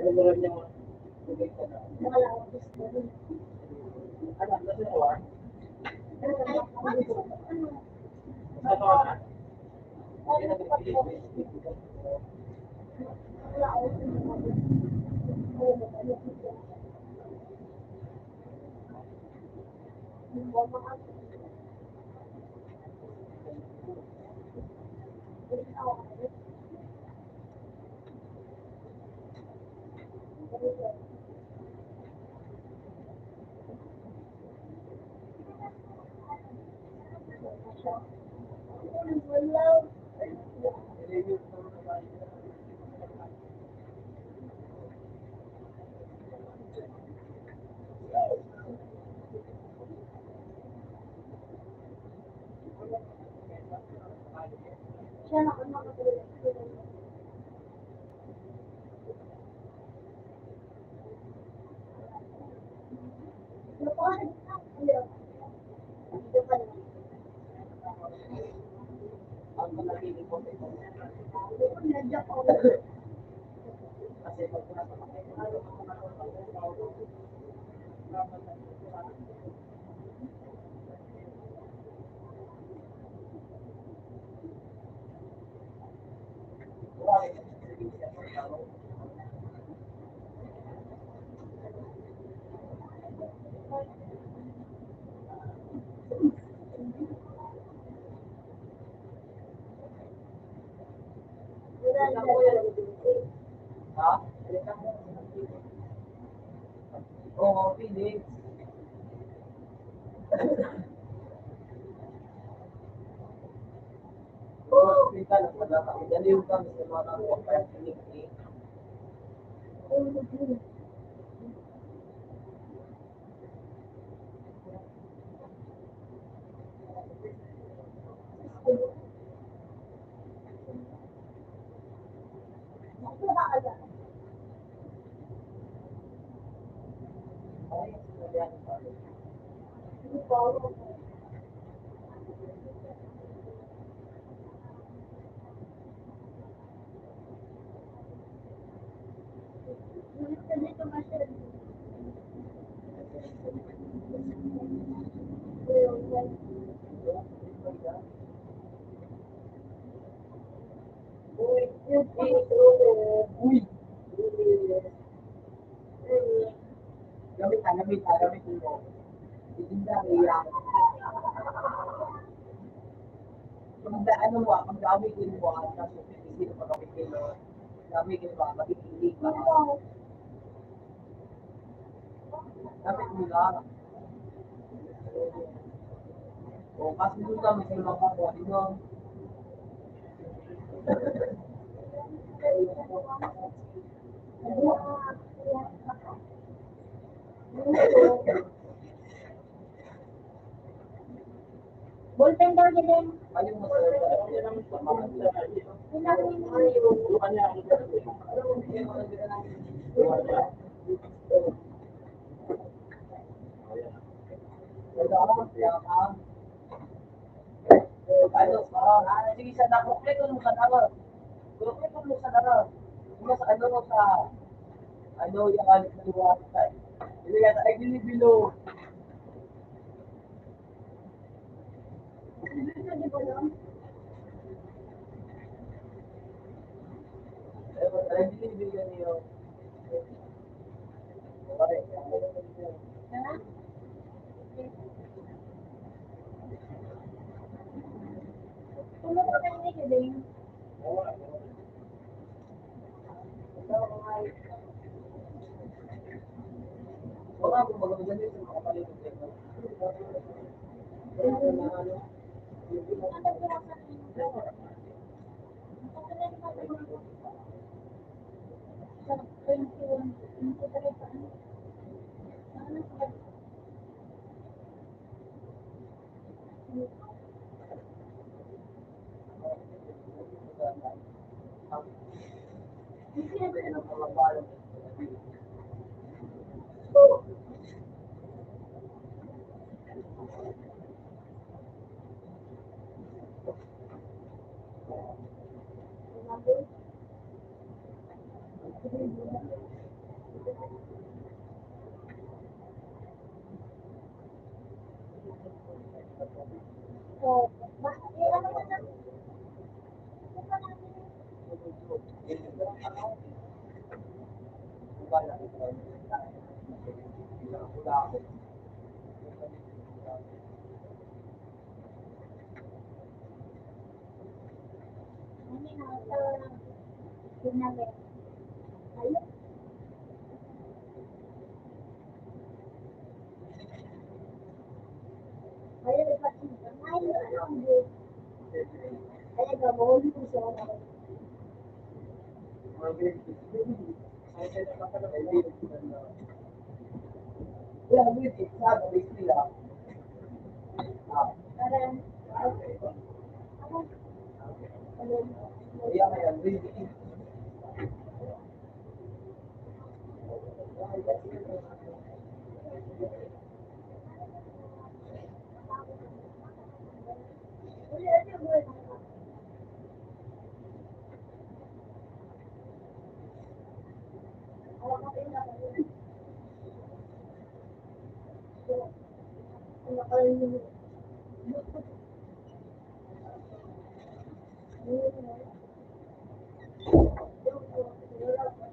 Ano mo rin yung ano, nasa nawa? Sa nawa na? Ang manahili ko ito. Kasi pag nasa ha? Oo, Felix. Hospital, wala kami. Daliw kami sa mga kapatid ni ay, yan. Uy! Gamit mo. Itinda, iyan. Ano mo, pag gamitin mo, tapos hindi mo gamitin mo, gamitin mo, magpipili ka. Gamit mo lang. O, kasi doon kami sa mga kapwa, no? Ballpen daw niya din. Ayun mo sa sige sa nakuklik ko mo sa nawa. Kuklik ko mo sa nawa. Mo sa ano mo sa ano yung alit na luwa sa. Hindi yata ay bilo. Ay bilo niyo. Tulog ka kayo niya din. Wala akong magaganda sa mga kapatid ko. Sa 21, 23 pa. So, ano mo na? Ano na sa sinabi? Ayun. Ayun, ipati. Ayun, ano ang good. Ayun, gabawin ko siya. Parang,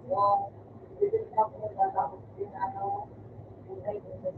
Wow. Dito na ako nagtatapos din, ano, yung ay, yung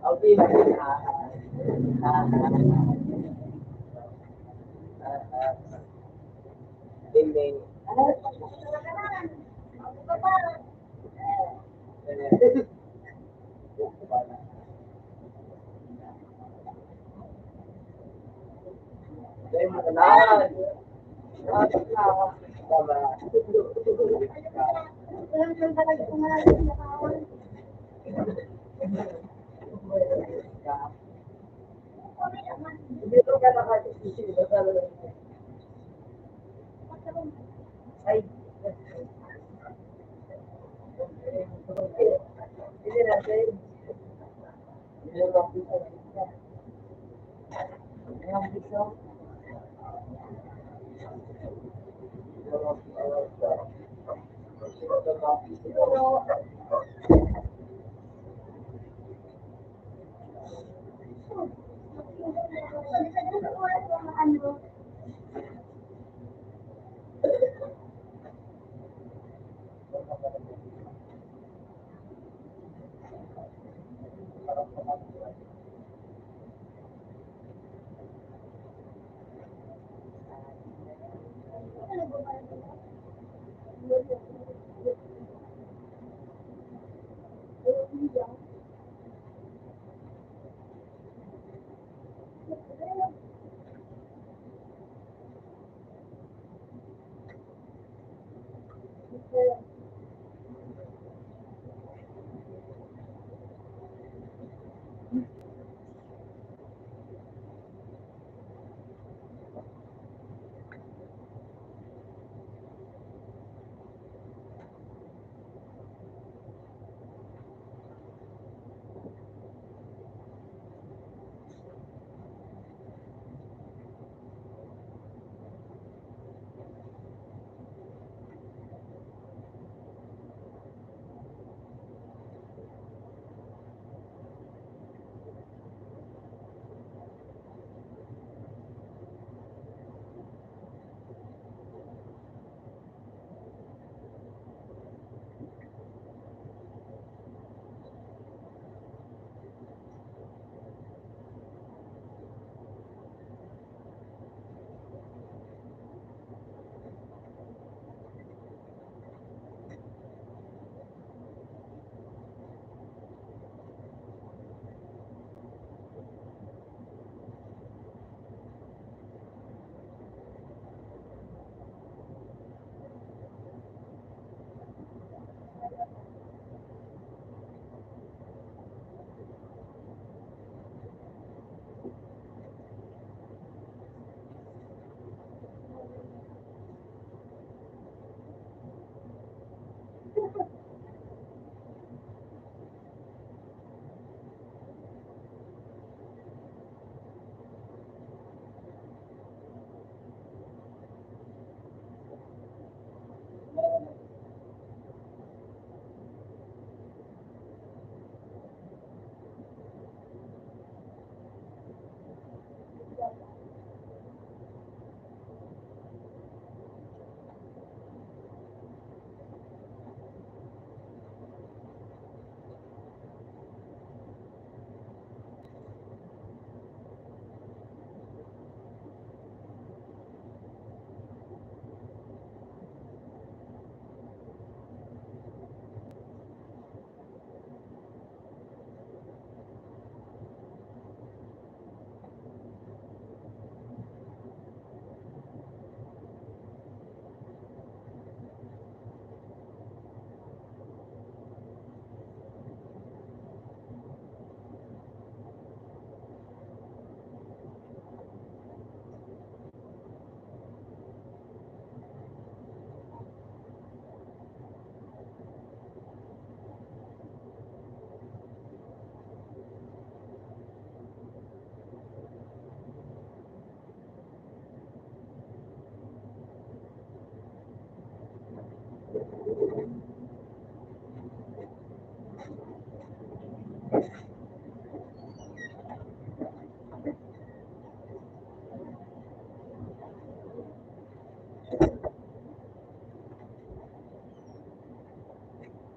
Okay, Ding-ding. Dahil matalaan. Tama. Dito ka nakasisi, basta lang. Ay. Hindi natin. Hindi lang piso. Ilang piso?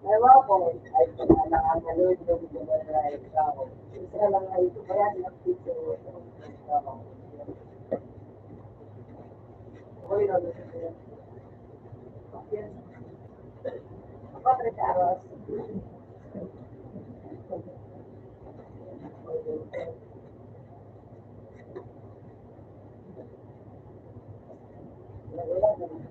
Ewan ko, ay nakakalood yung mga na ikaw. Isa lang ay ito, kaya nakita ko. Okay na, gusto ko yan. Okay. Ako, 3 hours. Wala naman.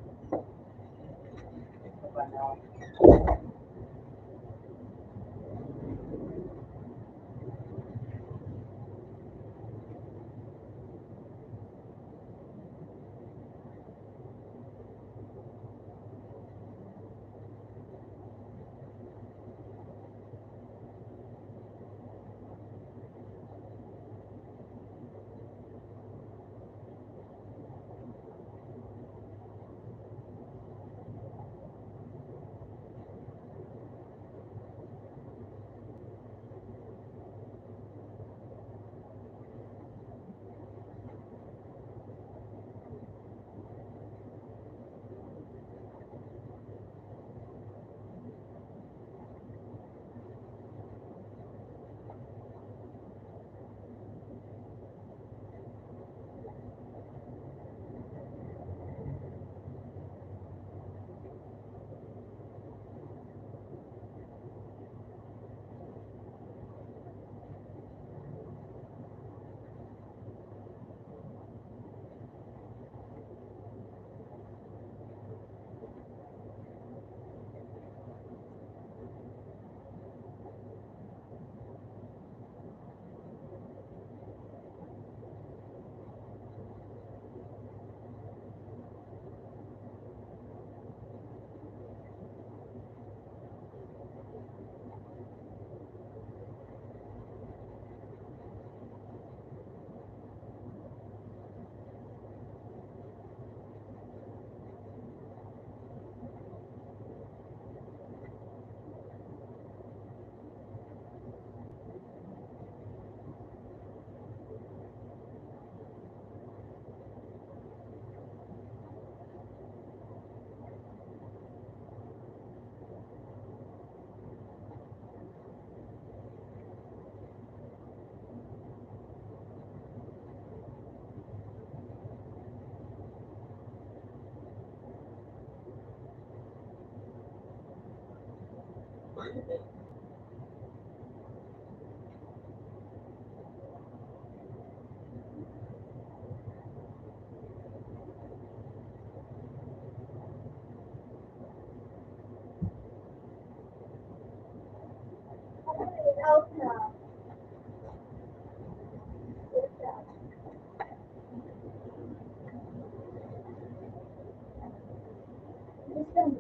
Out na. Listen.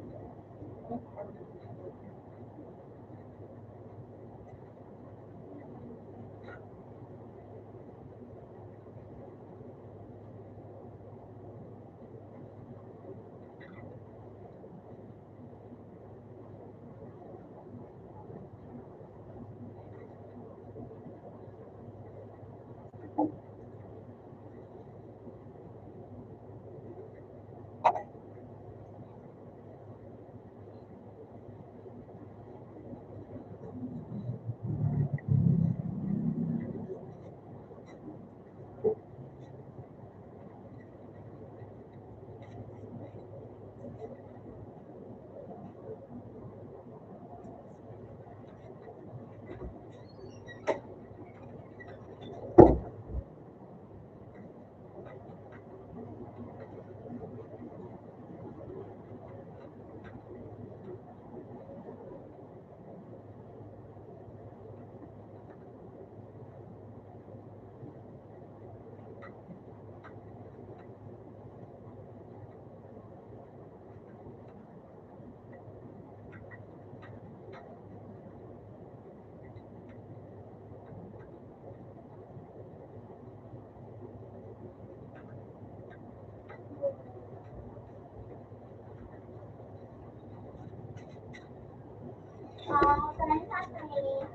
Sanayin natin.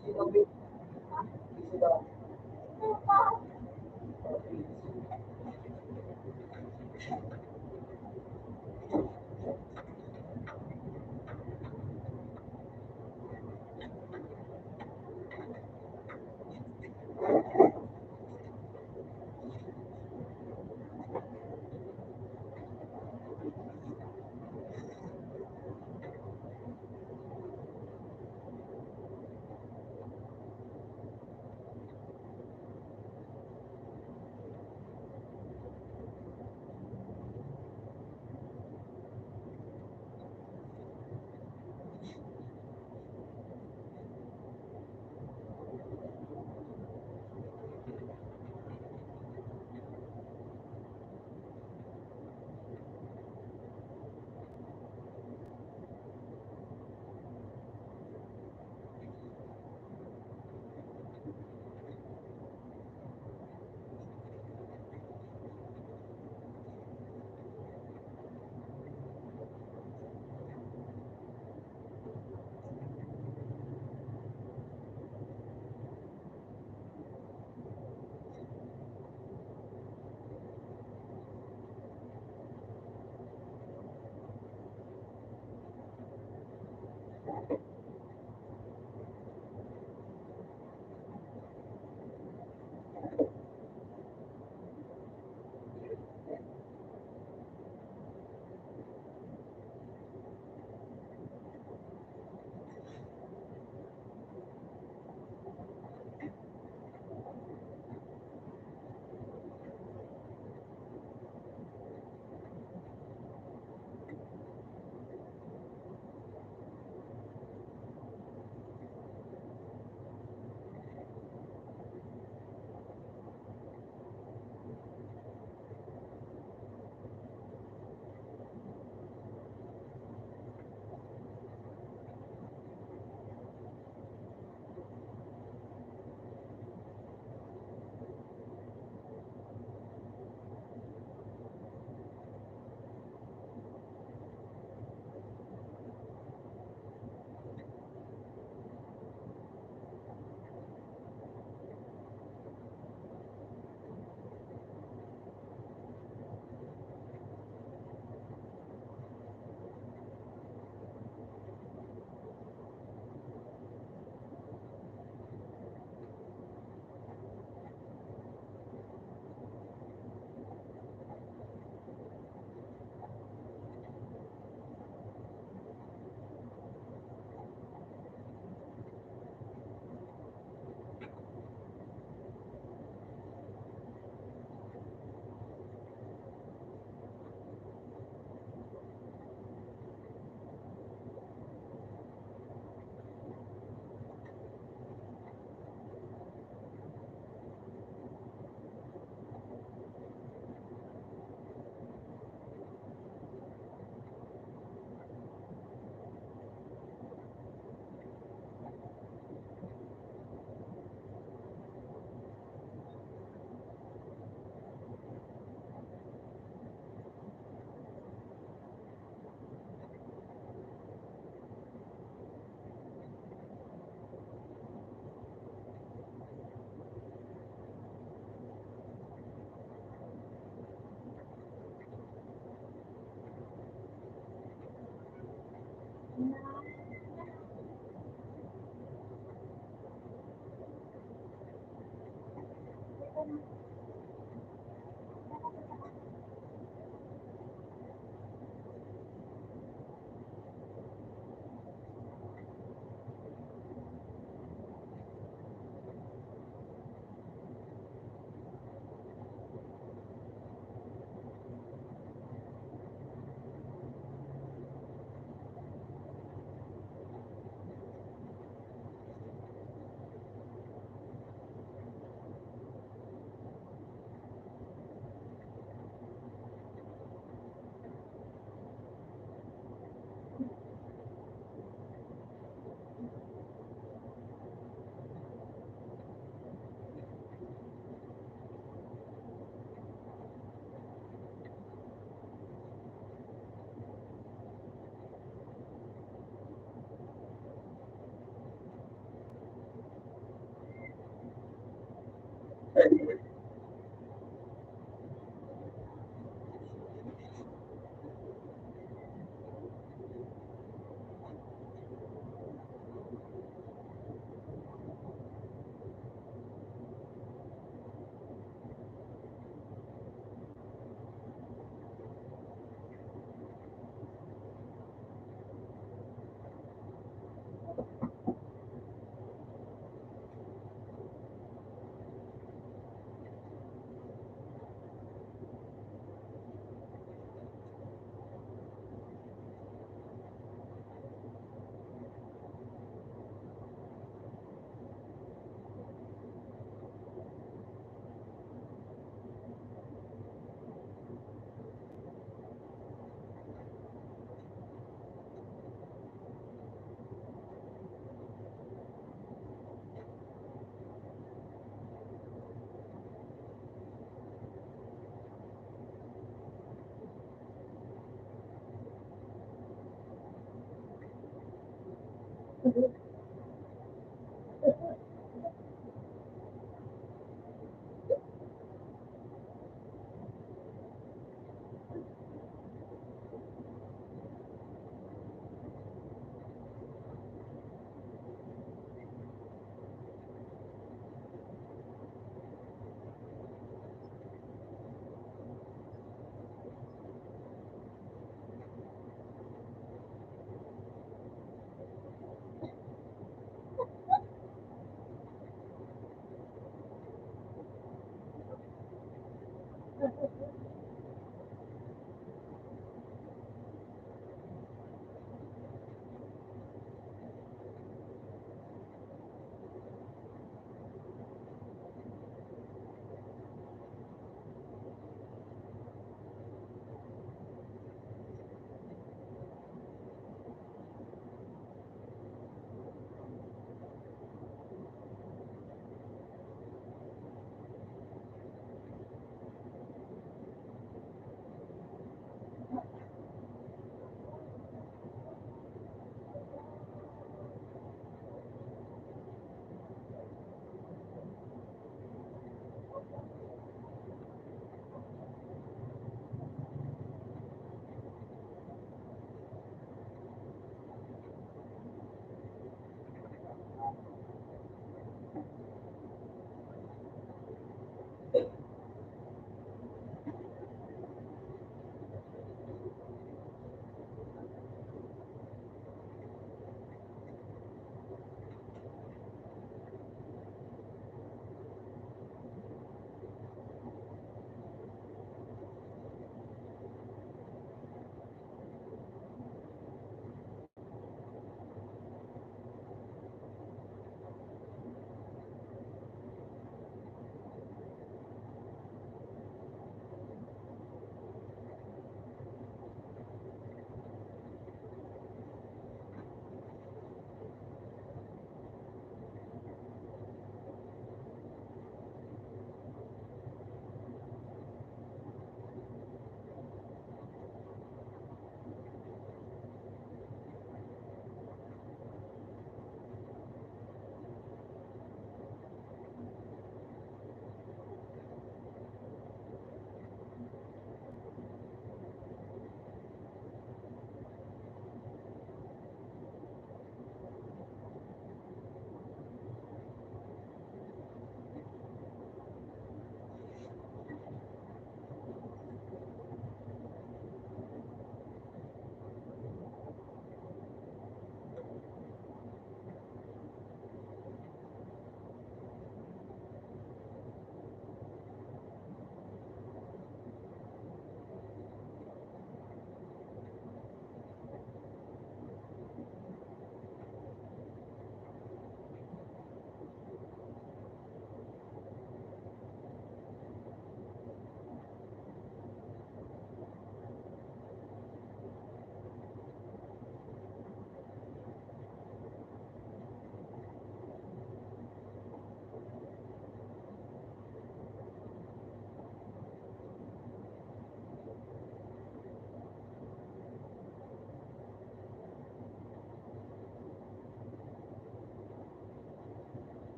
Sino ba? Sino ba? Ito pa.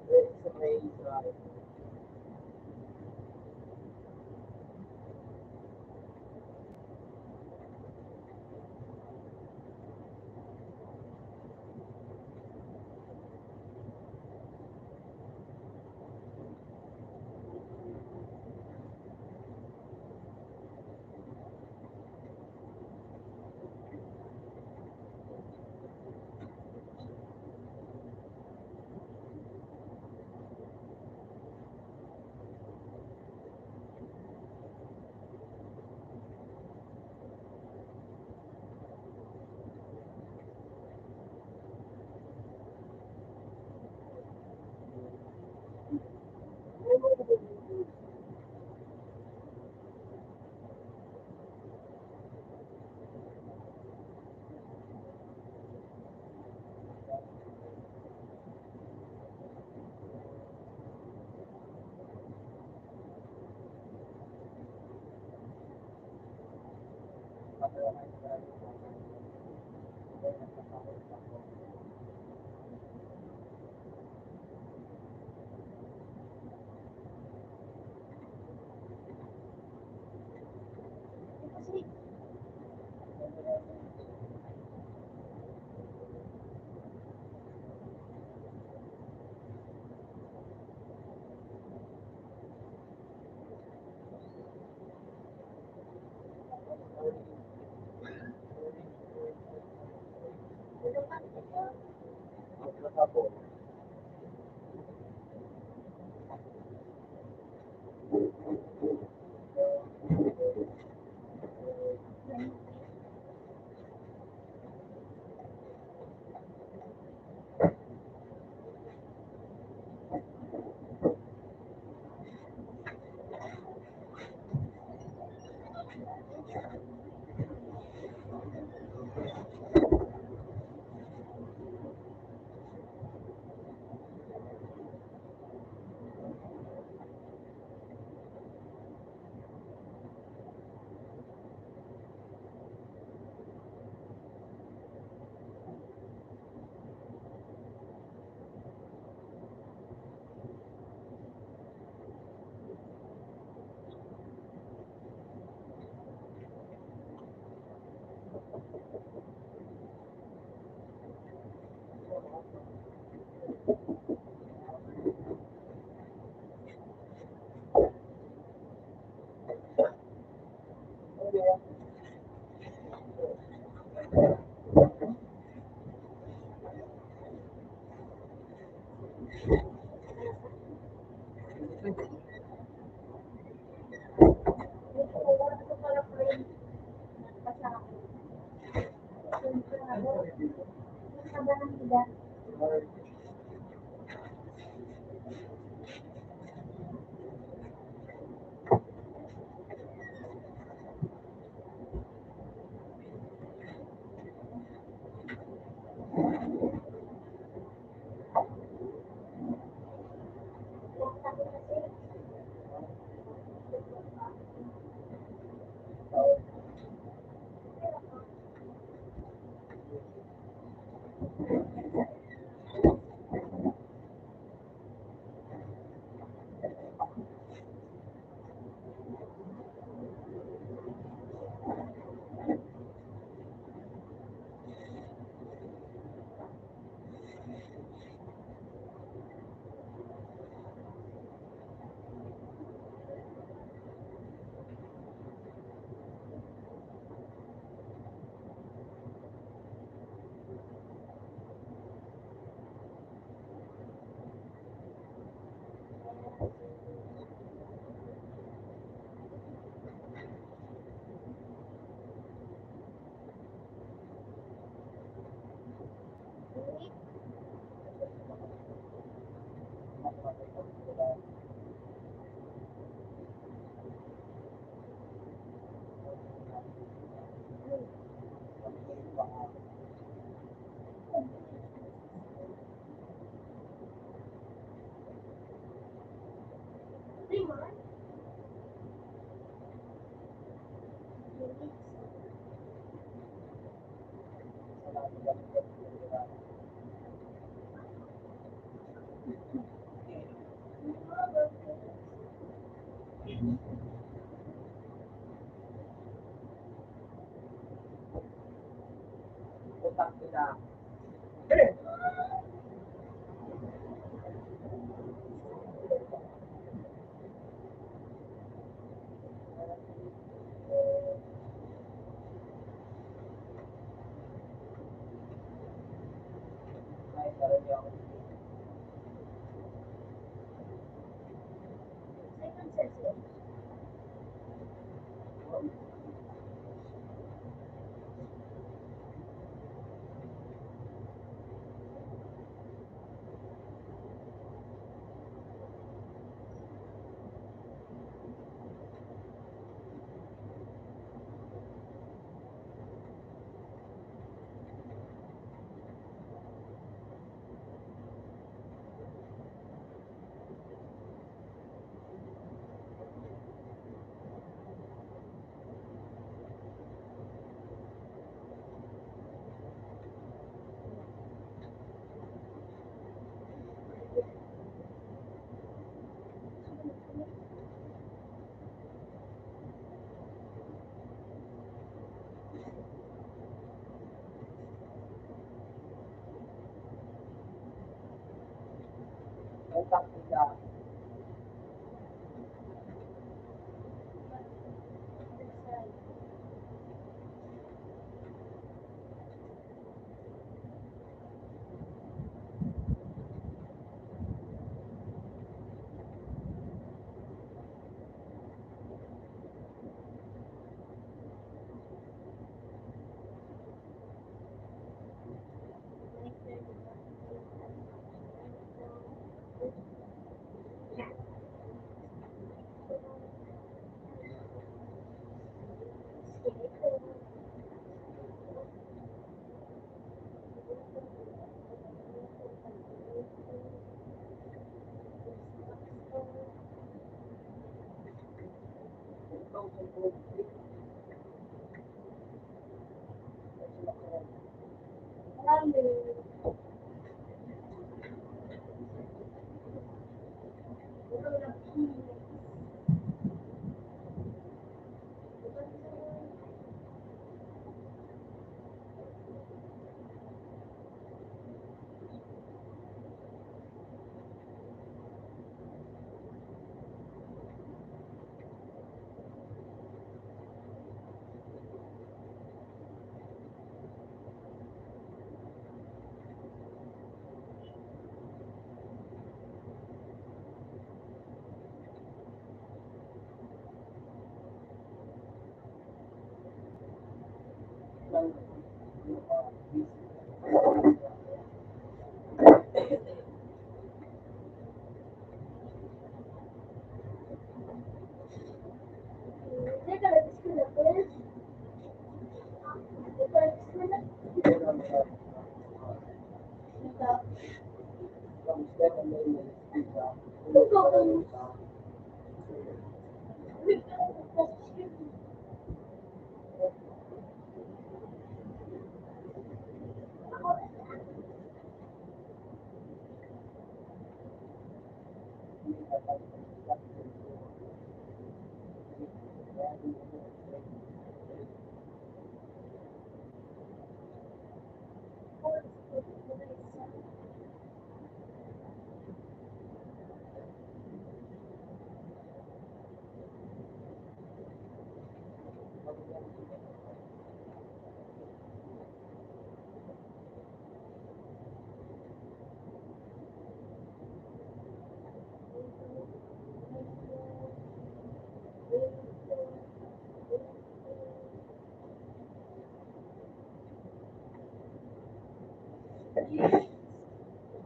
It's amazing, right? Utang sila. Ay, talaga ako. Utang sila.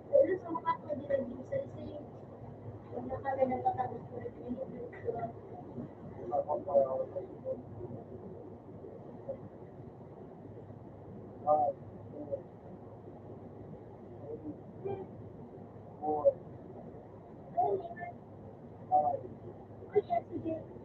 Pero sa mga to, di lagi sa isip. Kung nakala na tatapos ko rin yun, sige. Sige.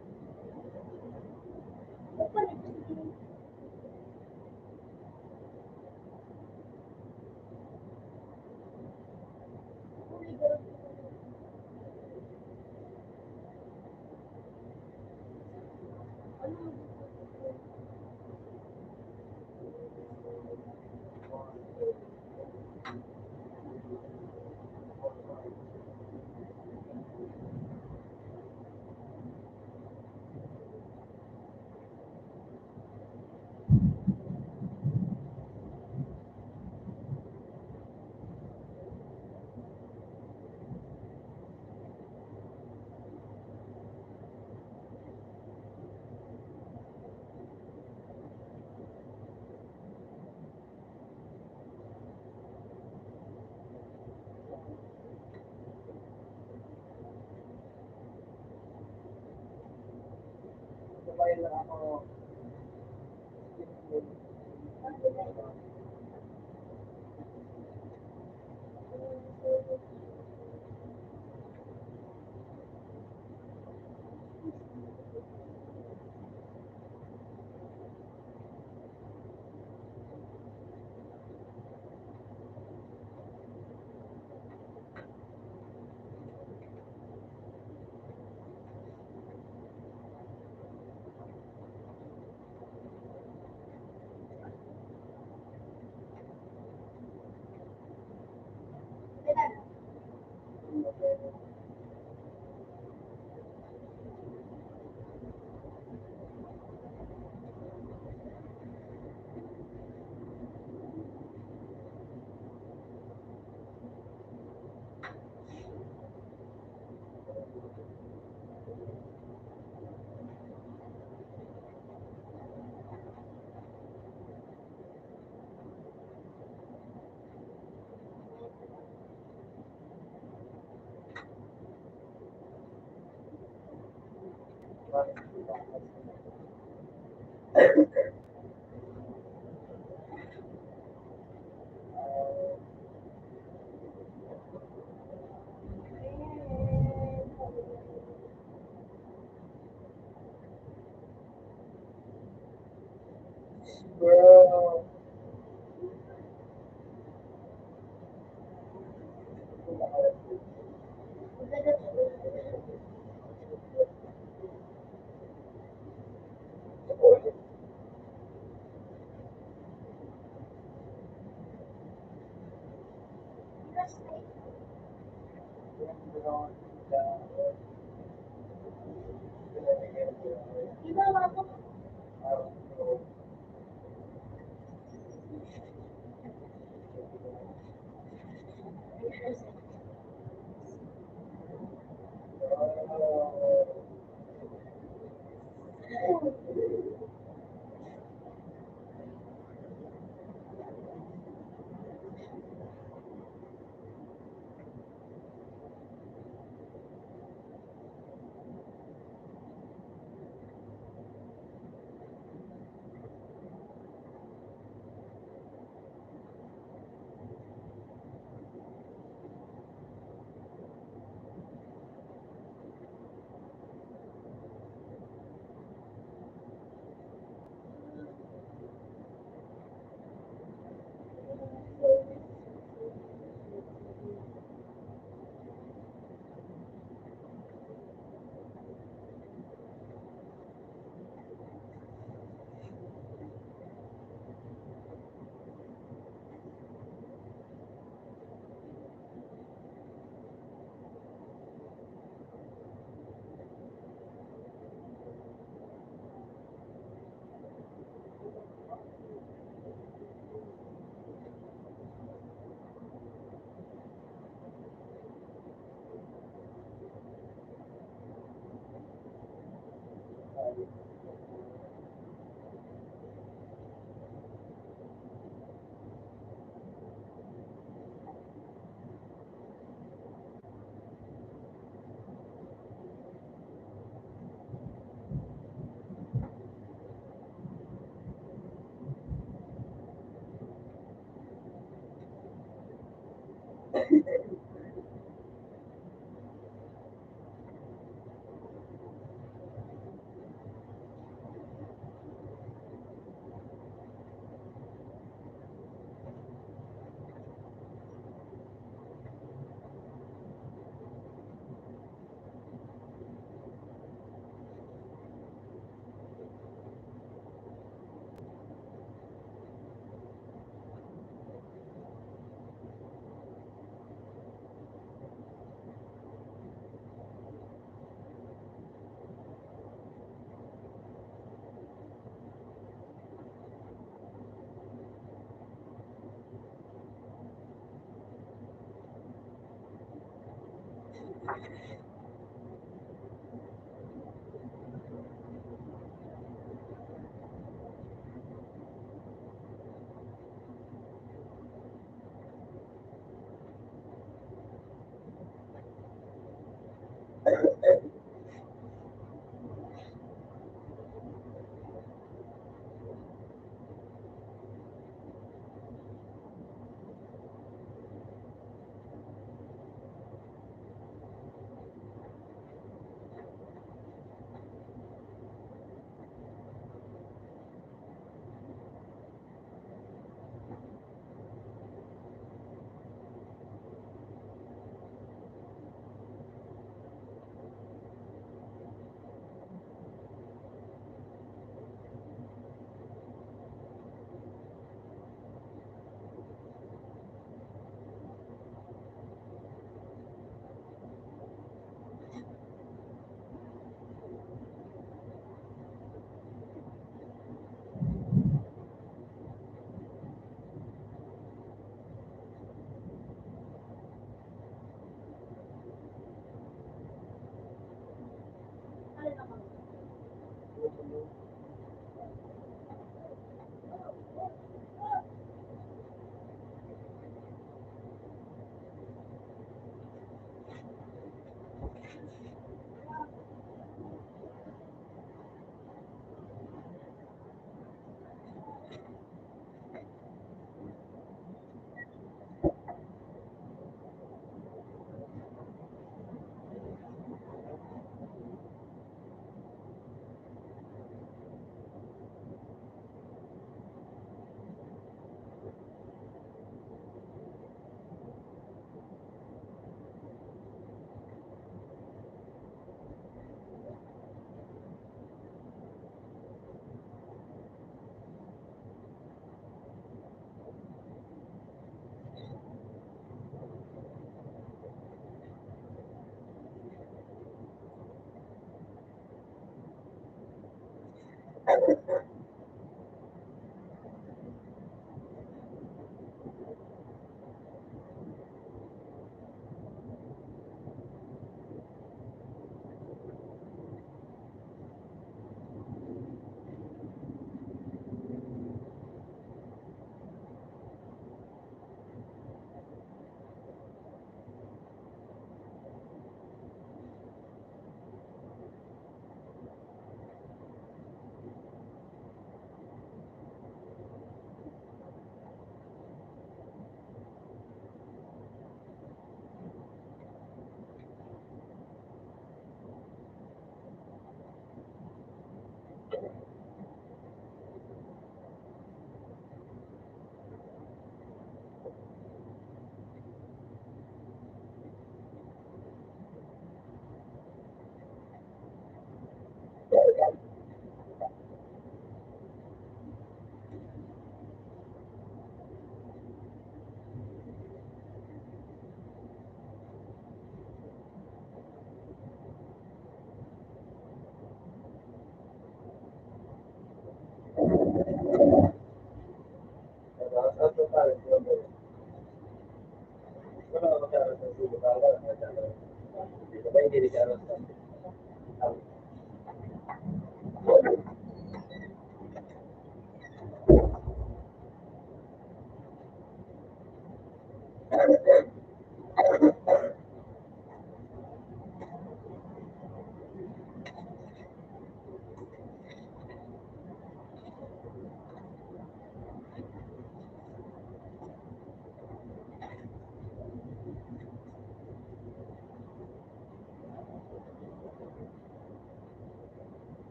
Bro.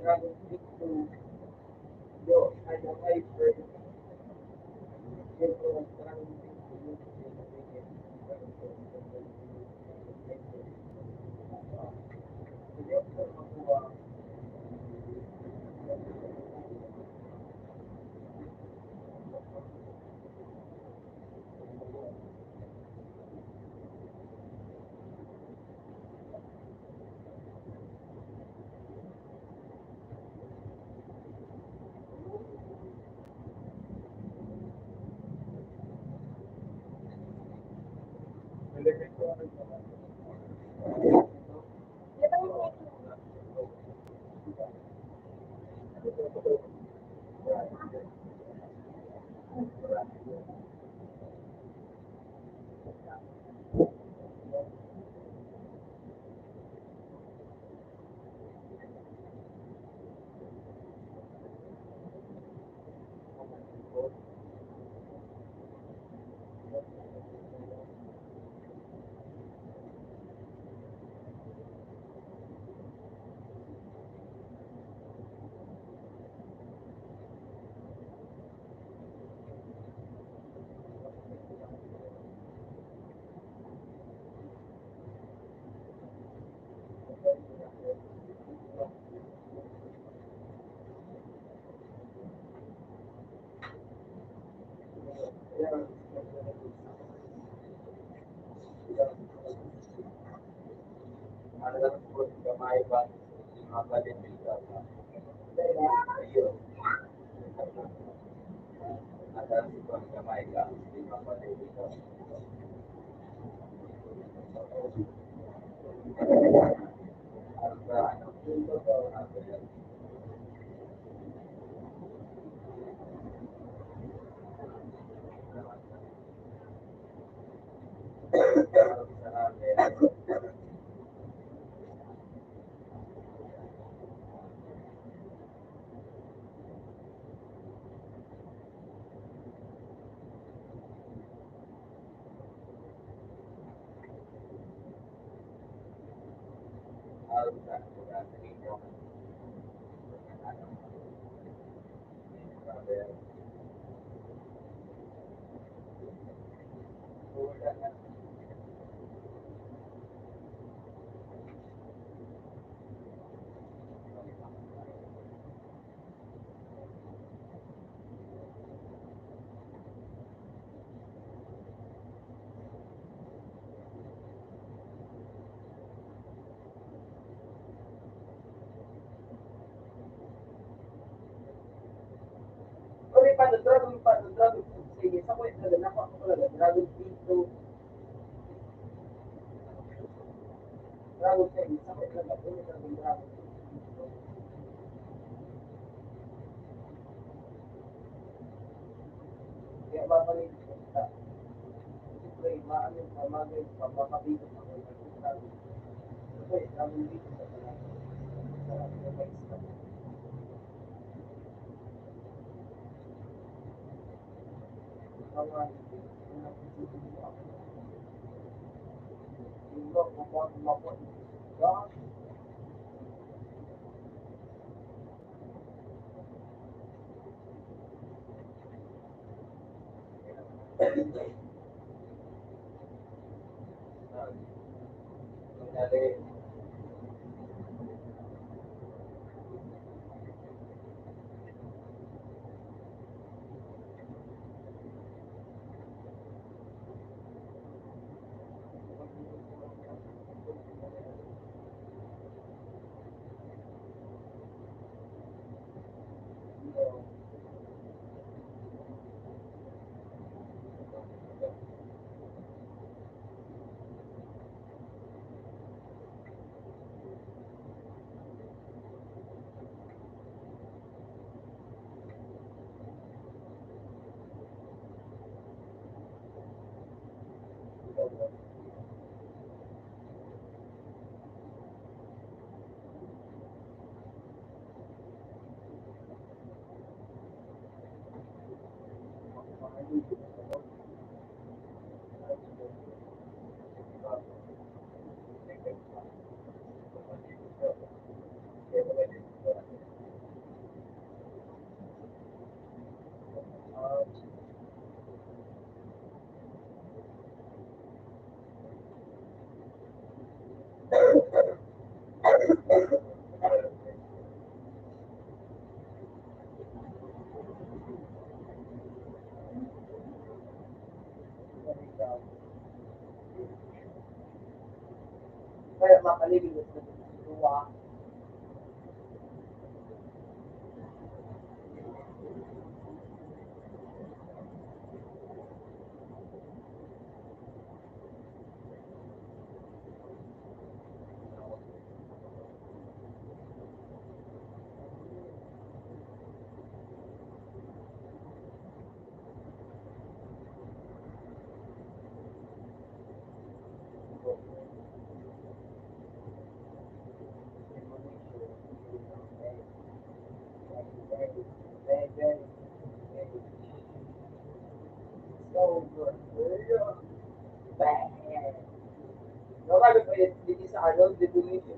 Dragon Fleet to yo, I know I heard yung Dragon Fleet to yung hindi ako sa makuha. Nilagay ko ano naman. Di ba yung next? Ano lang po, kamay ba? Mga balit ka ba? Ayun. Nasa po kamay ka, mga balit ka. Ano ba, ano? Kung may Dragon sige, sa ko yung talaga, nakuha ko talaga, Dragon dito, Dragon sige, sa ko yung talaga, kung may Dragon dito. Kaya babalik ko sa, siyempre, maano yung pamagay, pamapabito sa ko yung Dragon. Kasi, Dragon dito sa talaga, sarap yung may isa. Mga,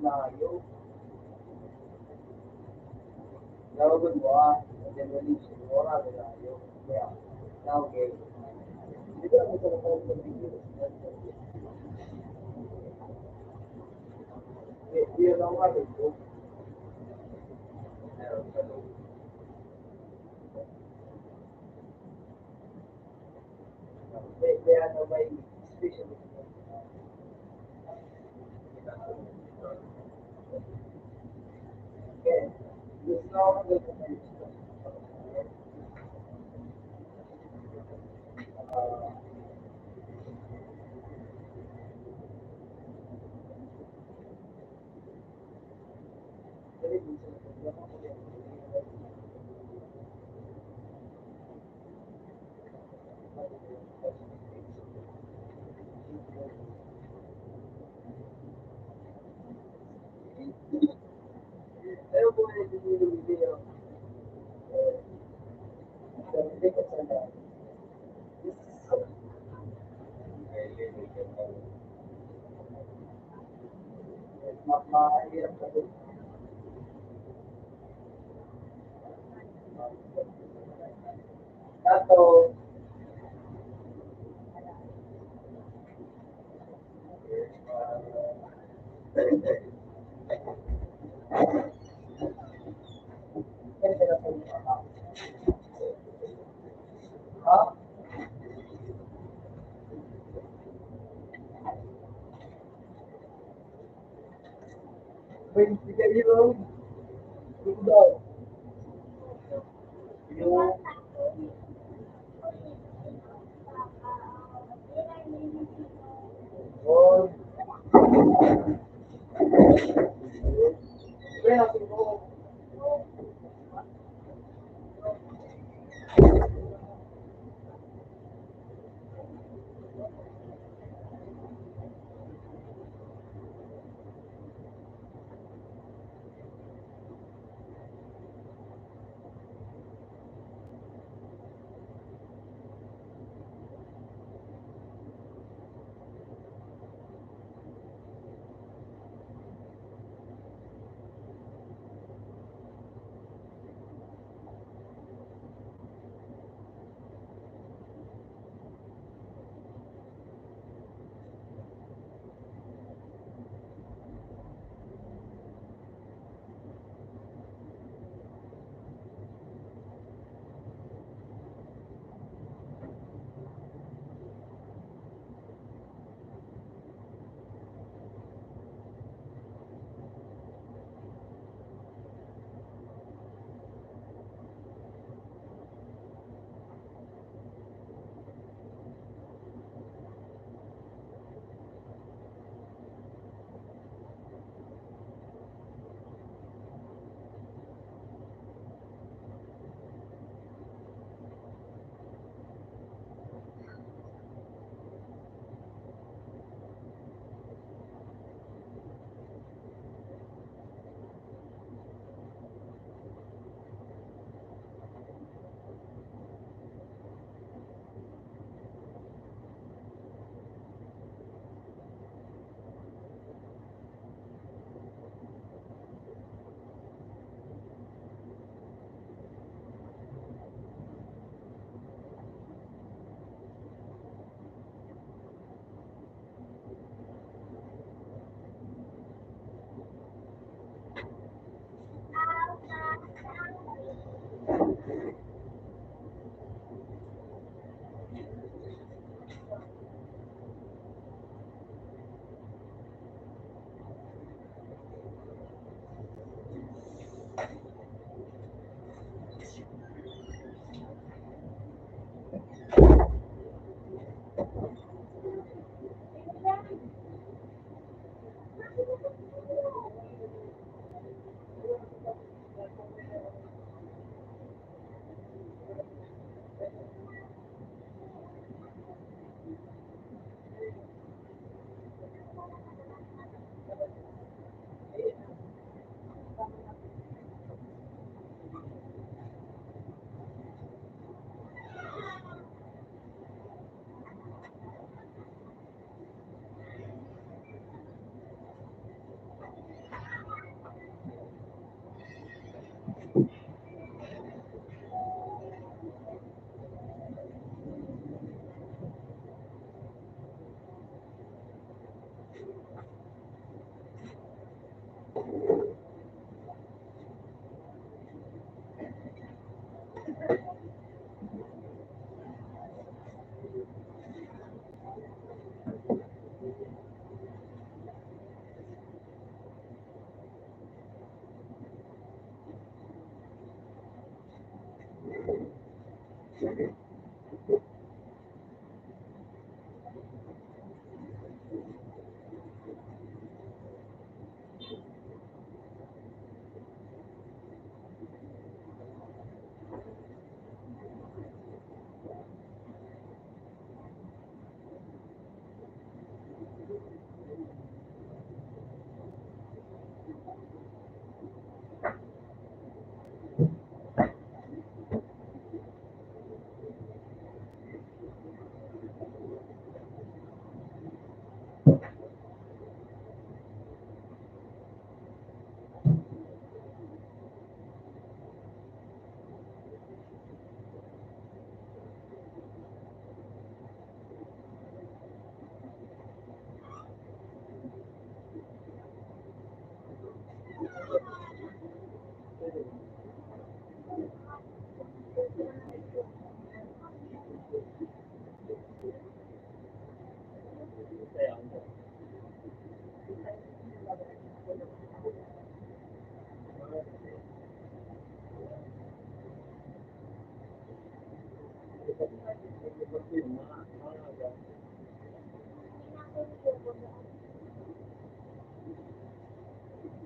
layo. Nawagod mo ah. Generally, sigura, layo. Kaya, okay. Hindi ko lang ito ng video. Hindi lang nga ito. May ano, may specialist. Okay. Gusto ko gusto ko. Pero kung ano yung video, hindi ko sana. Mahirap ka din. Tato, pwede na po. Ha? Pwede ka yun. Yung daw. Yung, oh, kaya siguro,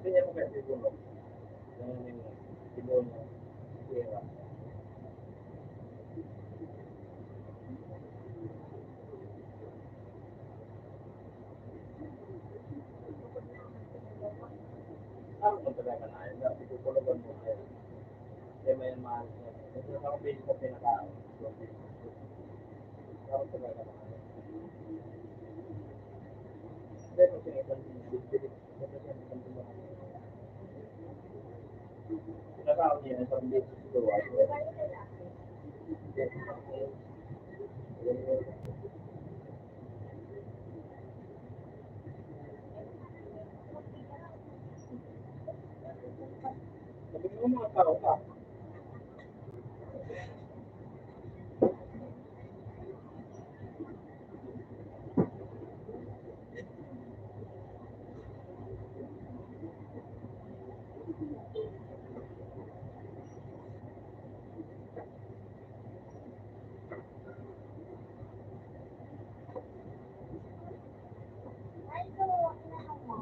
Hindi niya mo kasi siguro. Siguro mo. Kaya. Ano kung talaga na ayun? Tutulugan mo kayo. Kaya may mahal niya. Kasi ako pili ko pinakaon. Ako talaga na ayun. Hindi ko sinasal din. Pinakaon niya. Sa bilis ko. Sabi mo mga tao ka. Ay, so, inahan mo.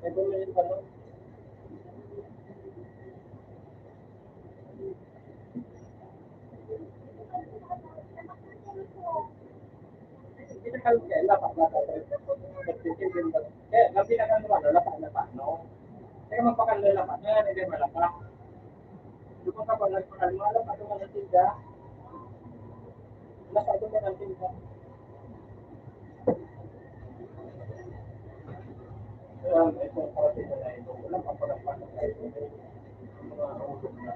May bumili pa no? Pinakal kaya lapak na tayo. Kaya pinakal mo ano, lapak, no? Kaya magpakal lapak, ngayon hindi malapak. Doon ka pa nagpakal mo, lapak mo ng tinda. Lapak mo ng tinda. Ito ang parati na ito. Wala pa pala pa na tayo. Mga usok na.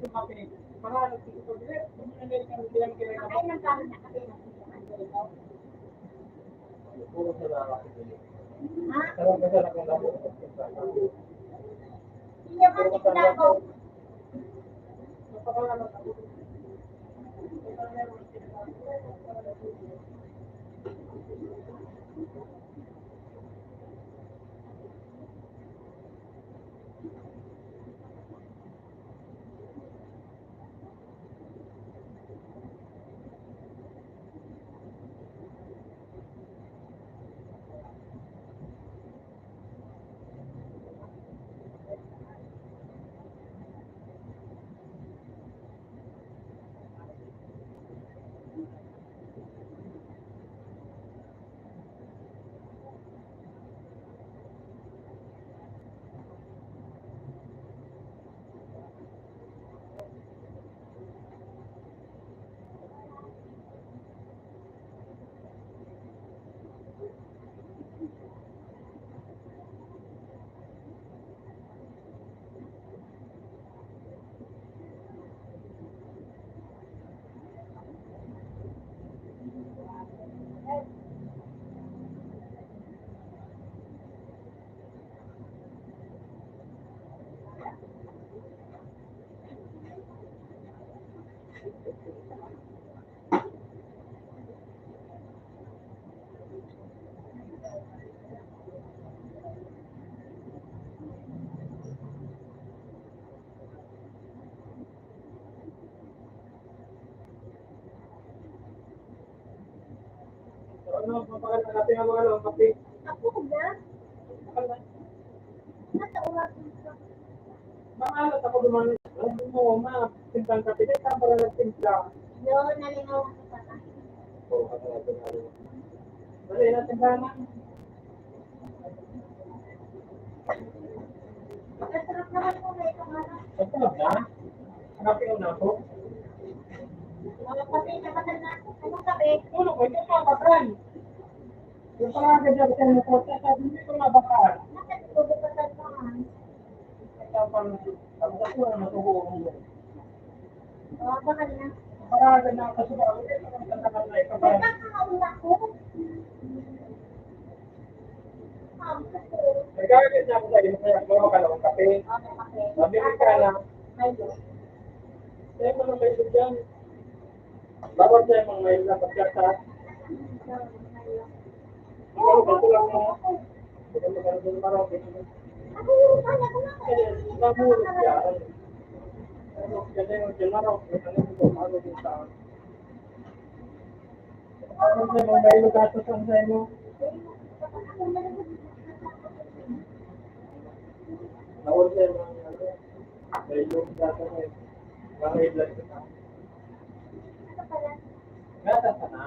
dito kape. Para dito ko dire, kung American bilang kaya Ay, nagkaroon na kasi ng ano. puro sa lalaki dito. Ha? Sarap na sarap ang labo. Hindi ako tikla ko. Napakalaman ako. So, ano, mapakalaman natin ang mga kape. Ako na? Nasa oras ko. Maalat ako dumanin. Alam mo, timpang kape. Kaya ka para nagtimpla. Yun, nalingaw ko pa na. Oo, ano natin natin. Dali na timbangan. Masarap naman po na itong ano. Masarap na. Hanapin ko na ako. Mga kape na kasal na. Anong kape? Ano ko, ito mga bakal. Yung pangalan dyan sa mga kota, sabi mo ito mga bakal. Nakit ko bukatan mo ha. Ito pang, ang kaso na matubuhan mo. O, bakal na. Pangalan na ako sa mga ito ang tatakan na ito. May kakaula ko. Nagkakit na ako sa iyo, kaya mga kalawang kape. Okay, kape. Sabi ka na, Milo. sa'yo mo nang may dyan. Bawat sa'yo mga may na pagkata. Ikaw, ganito lang mo. Ito magkaroon din parang Ako yung kanya ko na. kaya namulog yan. Ano, kasi yung sinaraw, ano ko, ano din sa akin. Ano sa'yo mga may lugatos ang sa'yo mo? Nawal sa'yo mga ano, may lugatos ang mga i-vlog ka. Ano pala? Gata ka na.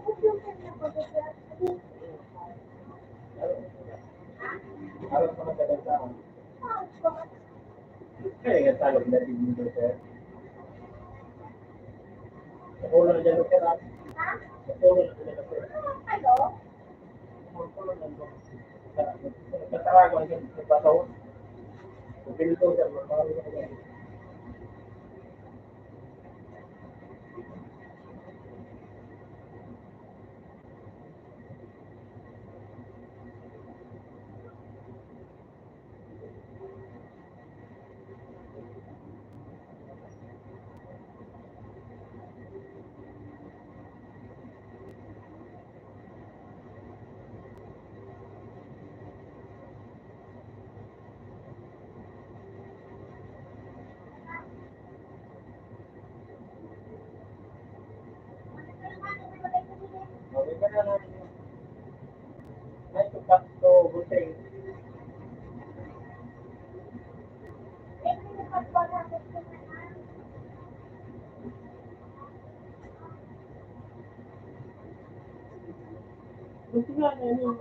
computer na po, Harap ko na talaga. Kaya nga talog na din dito, sir. Nakulo na dyan, sir. Nakulo na dyan, sir. Hello? Nakulo na dyan. Katarago na dyan, sa basaw. Pinito, sir. Marami na dyan. Okay ka na lang. Nice to pass to Busay. Gusto nga na yun.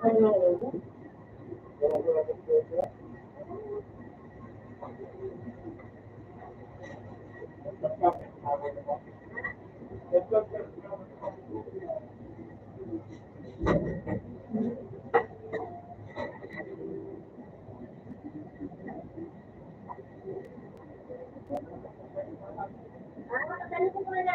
Ano yun? Kaya wala sa pwede. Dali ko muna.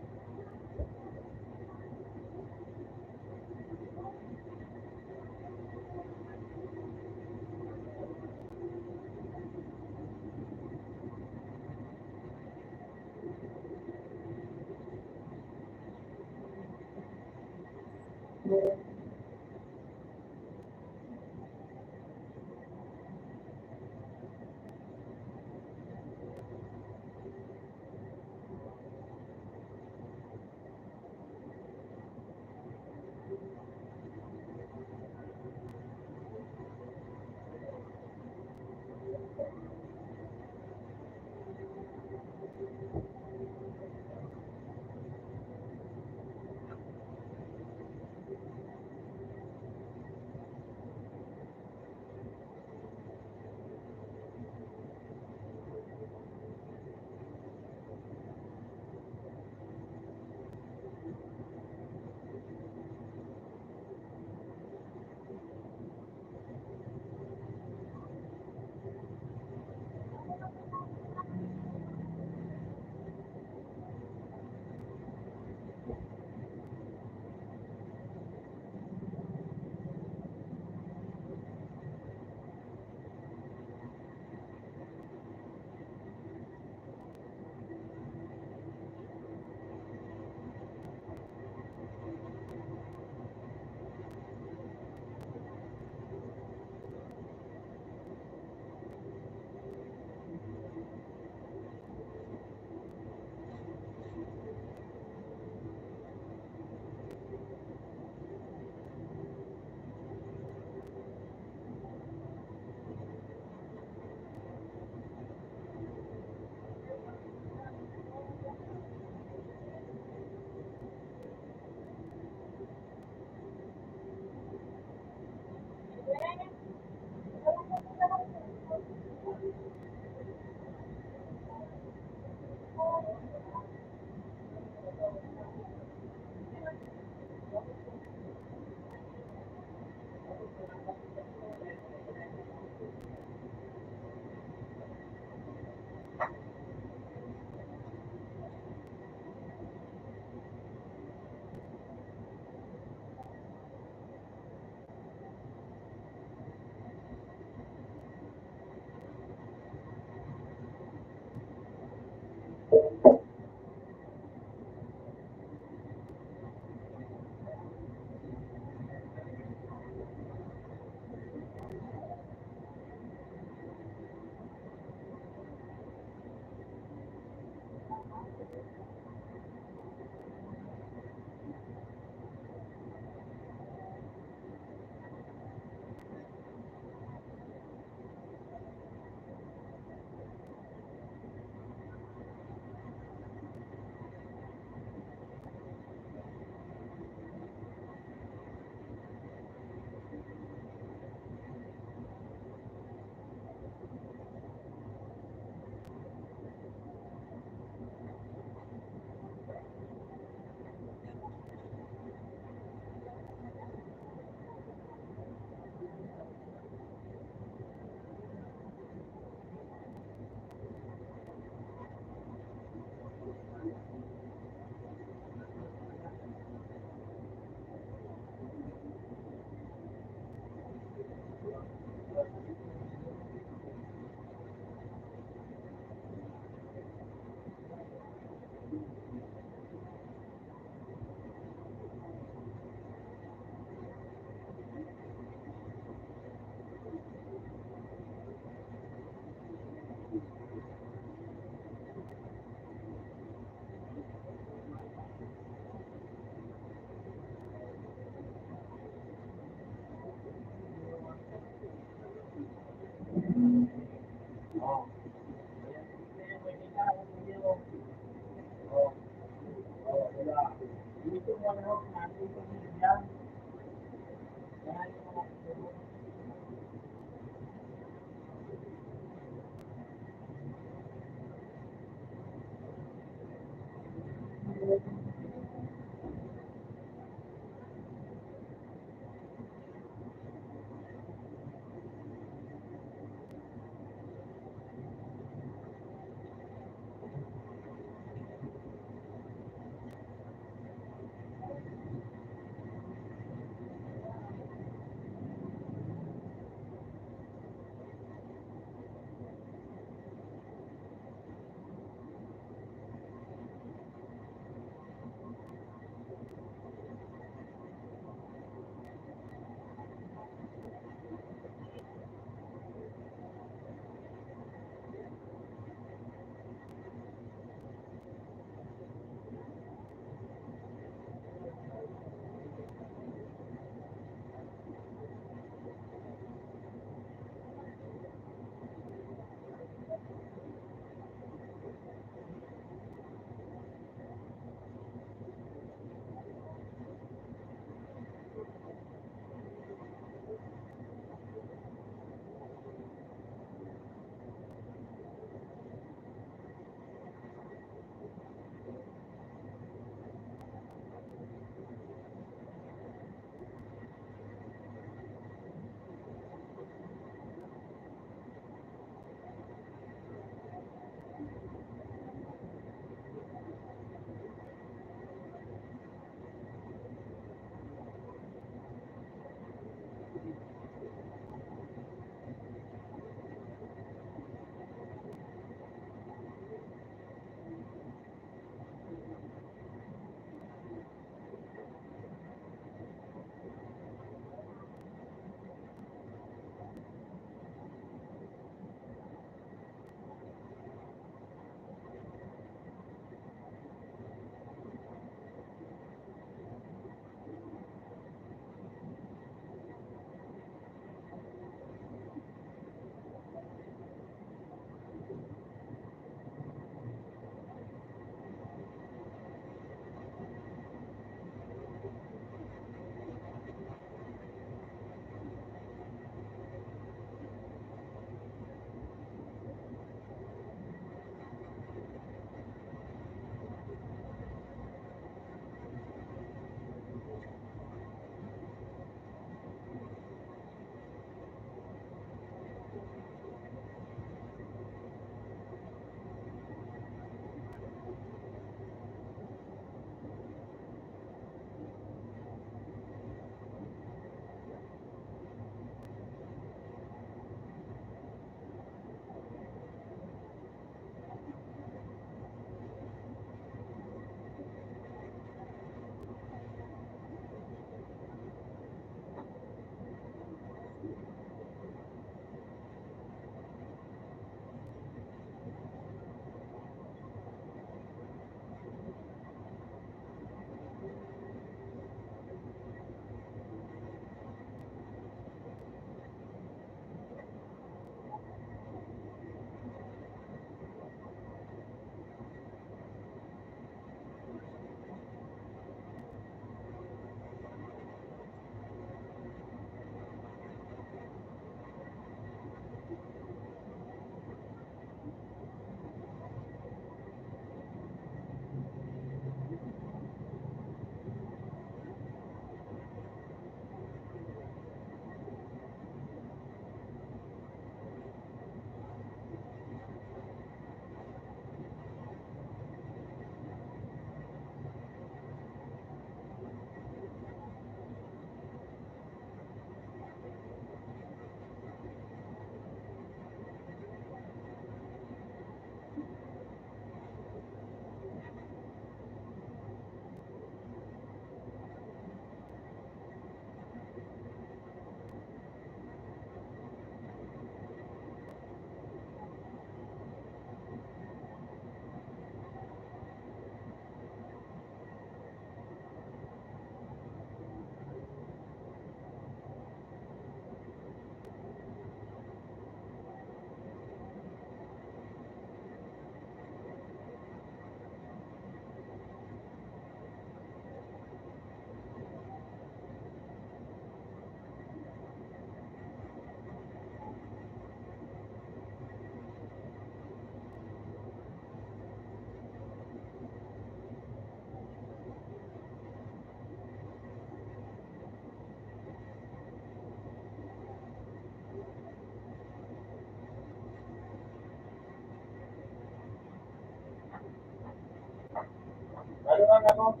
Kala ko,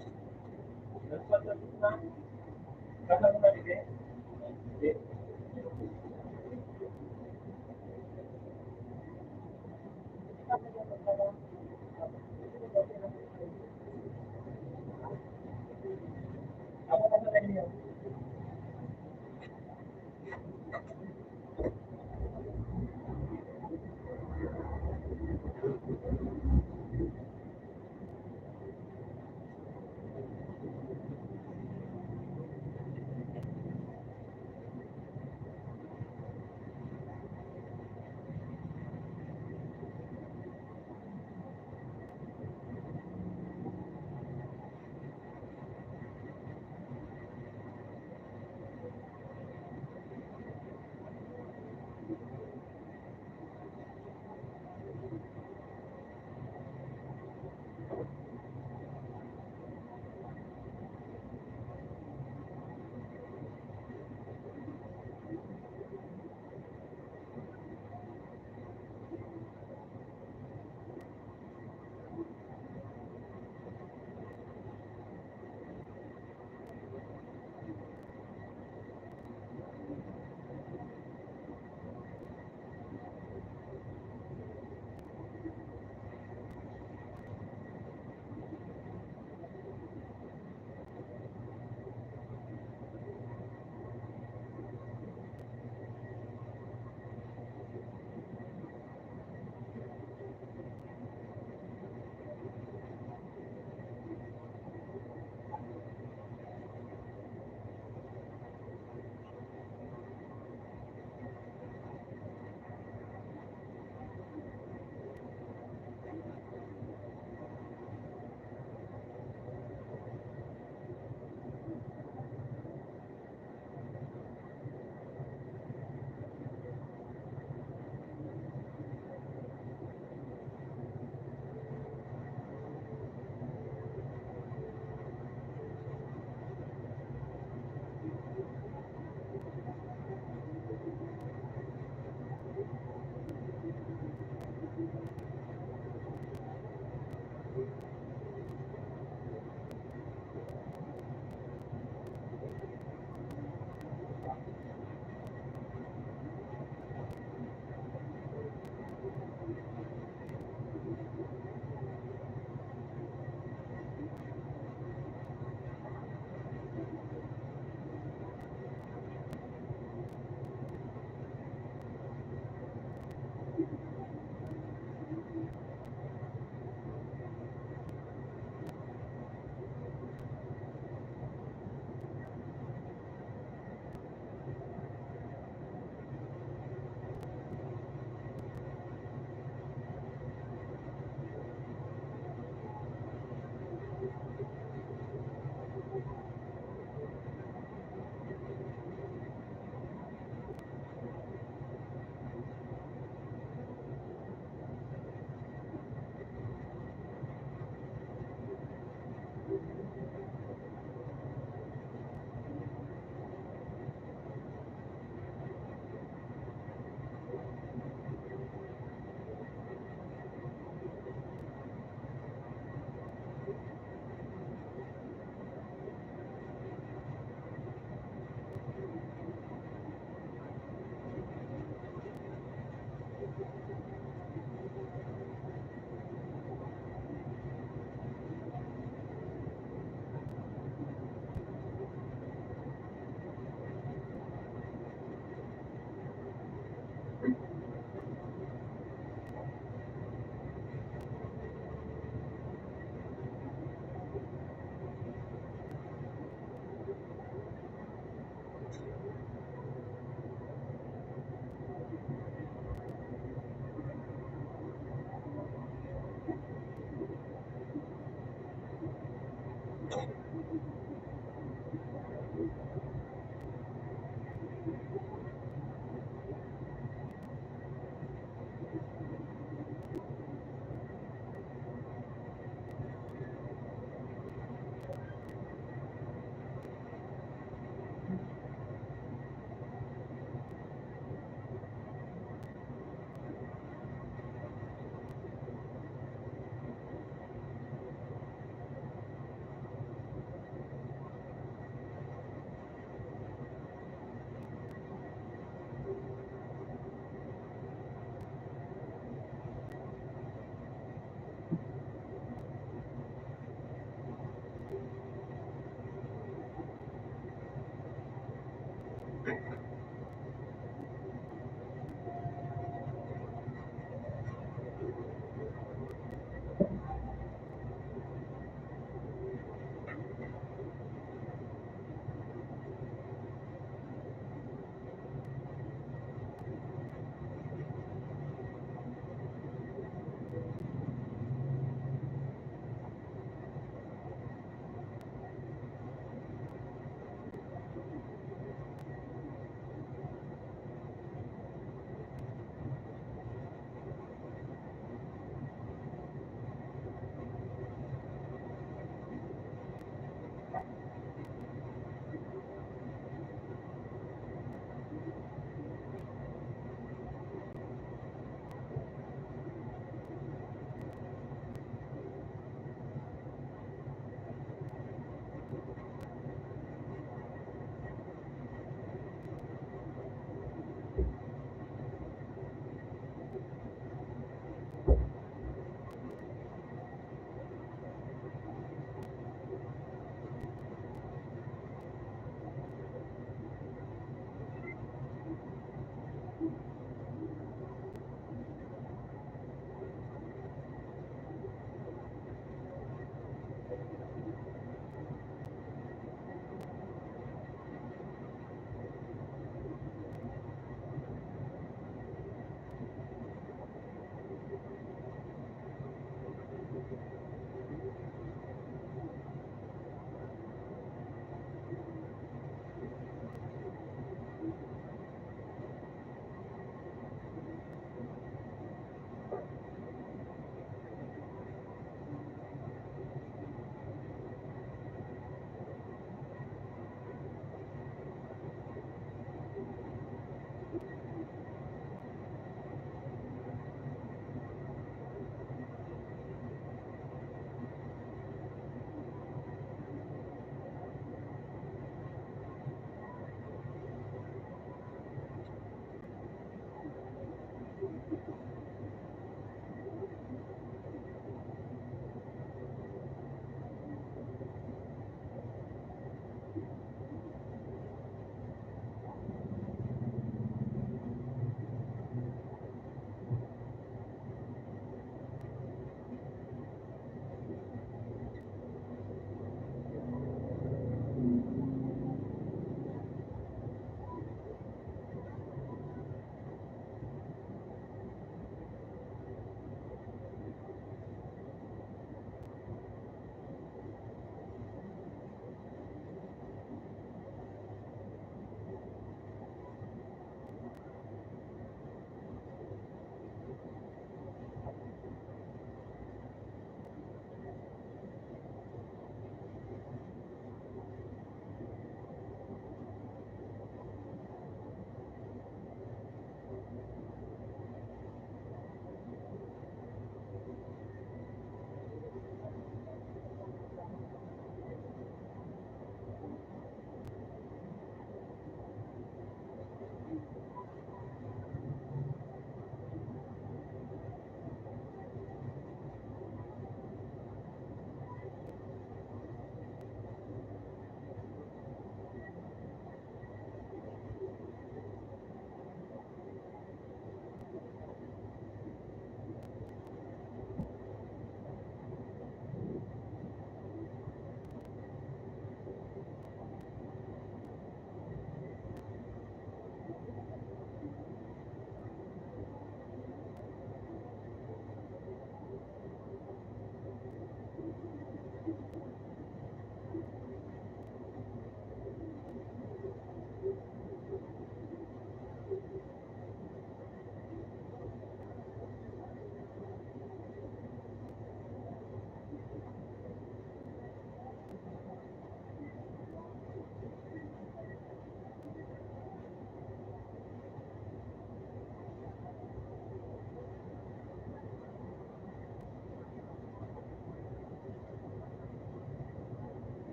nagpatapos na. Kala mo na, hindi? Hindi. Ako pa sa inyo.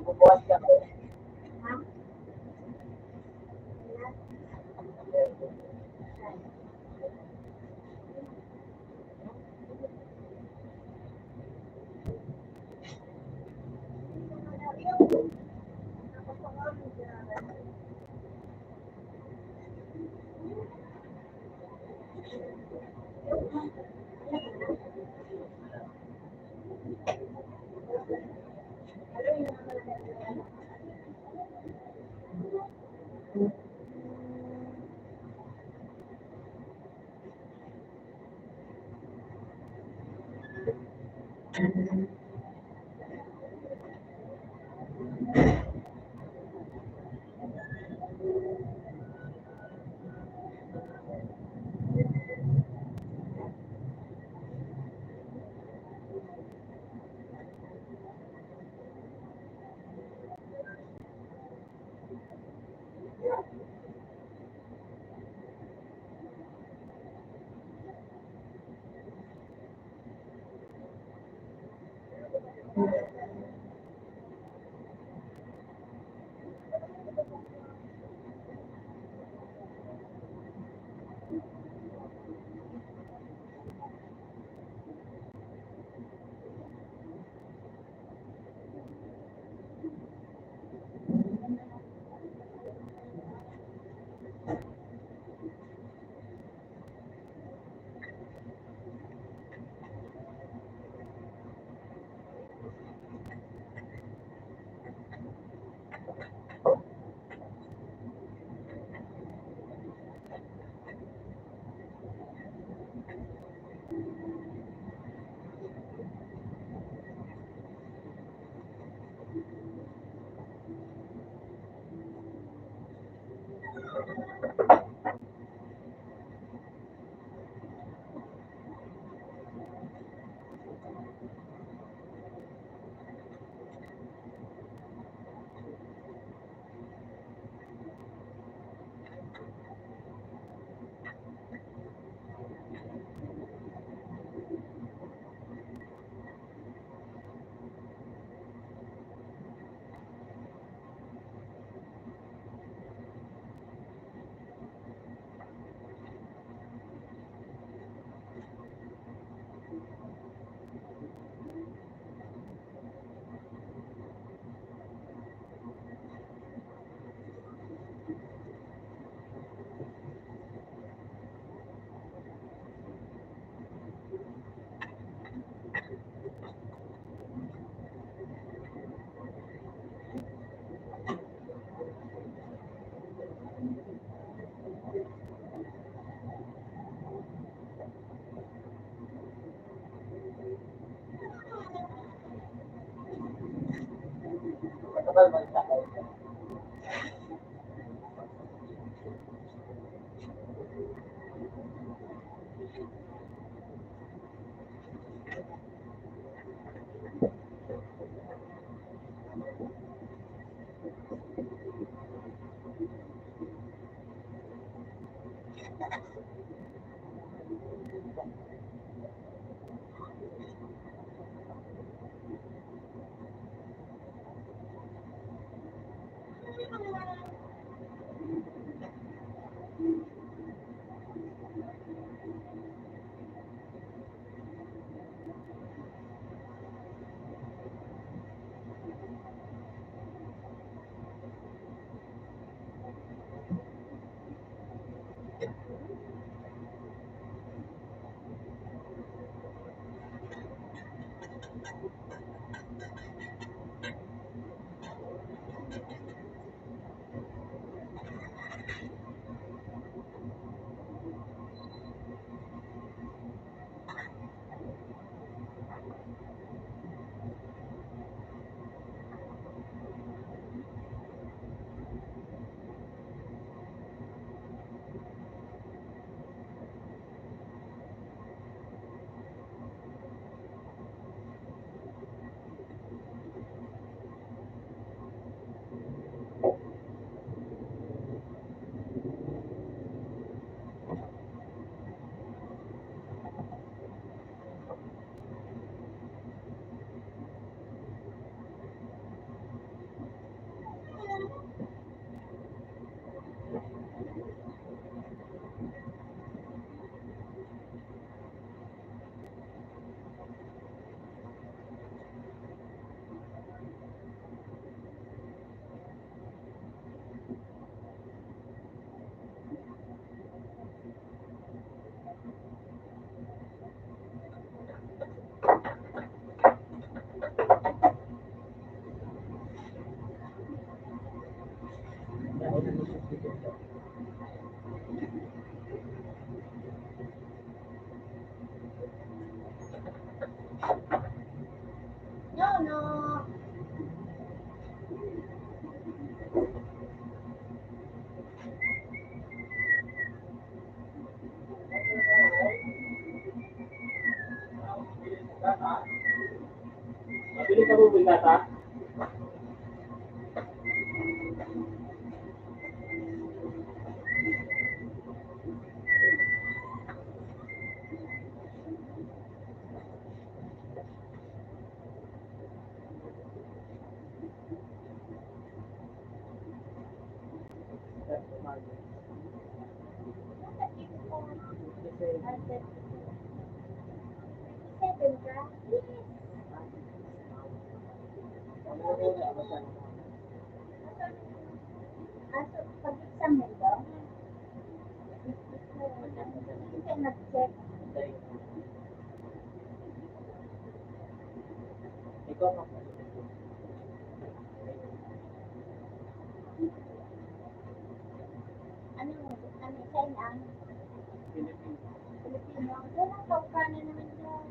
Bubuhat ka ko. Ha? Matagal man siya. Pili ka mo bigata? Seven ka? Yes. Aso, pag-exam mo ito? Hindi ka nag-check. Ikaw na. Ano sign ang Filipino? Wala ka na naman dyan.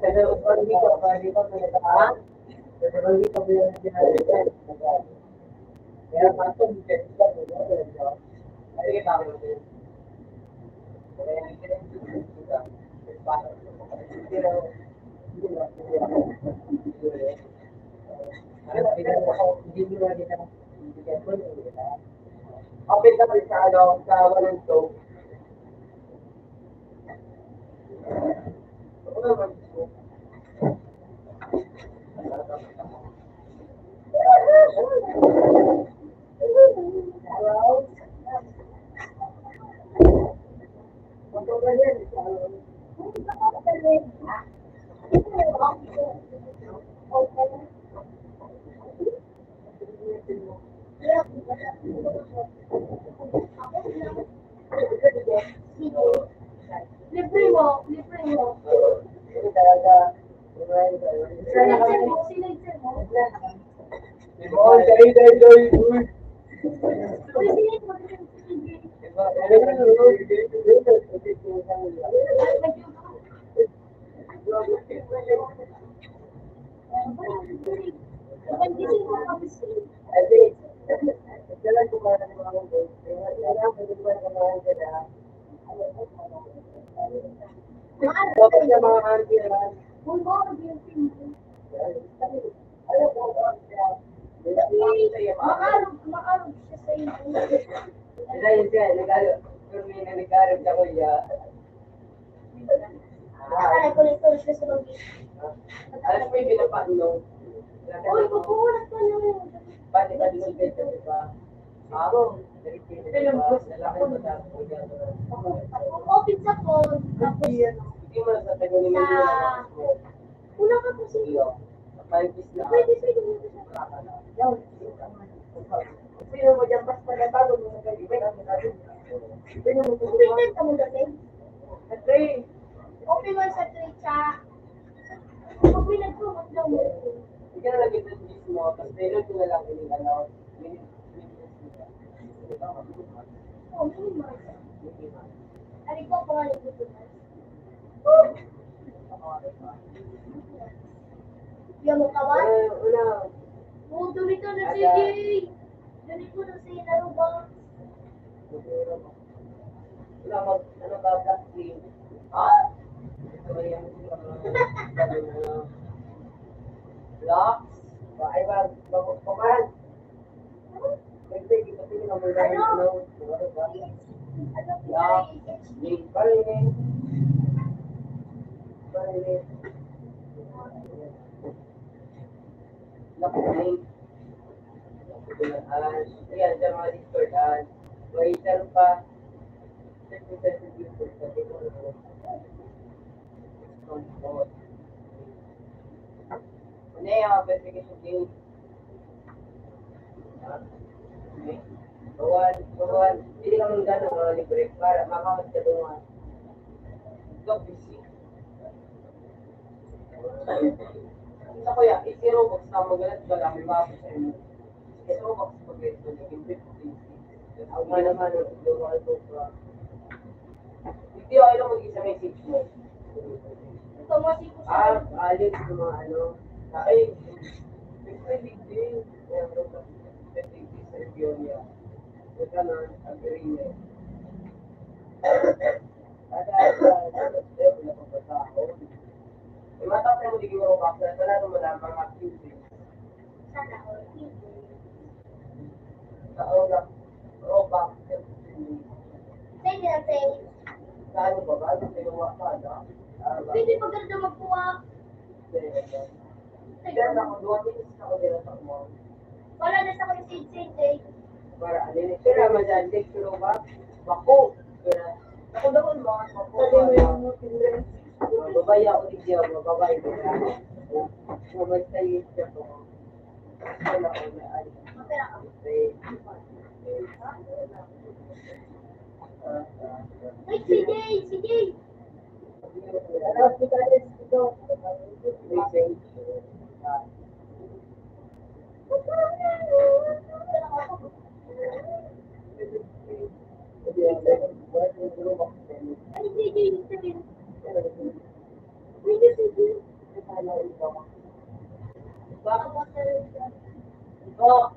Pero hindi ko pa pinatamaan. Pero hindi ko pinatamaan. Kaya pasok din sa mga. Ay, tama din. Kaya hindi ko pasok. Pero kapit naman sa ano, sa walang soap. Ako naman soap. Libre mo, libre mo. Sinigsin mo. Uy, sinigsin mo. Maarog siya sa iyo. Akala ko nito siya sa lobby. Alam mo yung pinapano? Uy, pupulat ka na yun. Bali-bali ng pwede, di ba? Ako, Open sa phone. Tapos, hindi mo sa tagal ng sa... Una ka po siya. Pwede mo siya. Sino mo dyan, basta nagbago mo sa kaibigan, sino mo Open ka mo dati. Kasi, Open mo sa trade sa... Open na ko, matlaw mo. hindi ka nalagay ng gis mo, tapos meron ko na lang yung ano, Oh, minimum. Ari ko, pangalan ko ito. Yung mo kawan? una, Oo, dumito na si Jay. Dumito na si Laro ba? una ano ba, black cream. Ah! Ito yung, blocks, ay ba, kumahan. Kasi, kasi namulan yung ano, blocks, link, balikin. Lock link. Yan, sa mga discordan. Waiter pa. Ano yung verification link? Okay. Bawan. Hindi ka mong gano'ng mga libre para makamit ka doon. Ito, busy. Sa kuya, i-zero box na magalat ka lang, may mabot sa inyo. I-zero box pag ito, naging 50. Ako nga naman, lumakal ko pa. Hindi ako ilang mag-isa message mo. Ito mo si Kusa. Alin sa mga ano. Ay, may din. Kaya ano ka, may sa review niya. May kanan, agreement. Wala pang bata ako. May matapos mo diging mga bakla, wala naman ang mga activities. Sana all. Sa oras, robak, Say nila, say. sa ano ba ba? Ano sa yung wakada? Pwede pa ganda magkuha. Kaya ako, 2 minutes ako nila sa mall. Wala na sa kong sid-sid eh. Para alin, kaya madyan, pero ba? Bako. Ako daw ang mga bako. Sabi mo yung children. Babay ako di siya, babay ko na. Babay sa iyo siya ko. Wala ko na ay. Mapera ka. Ay, si Jay. Oh,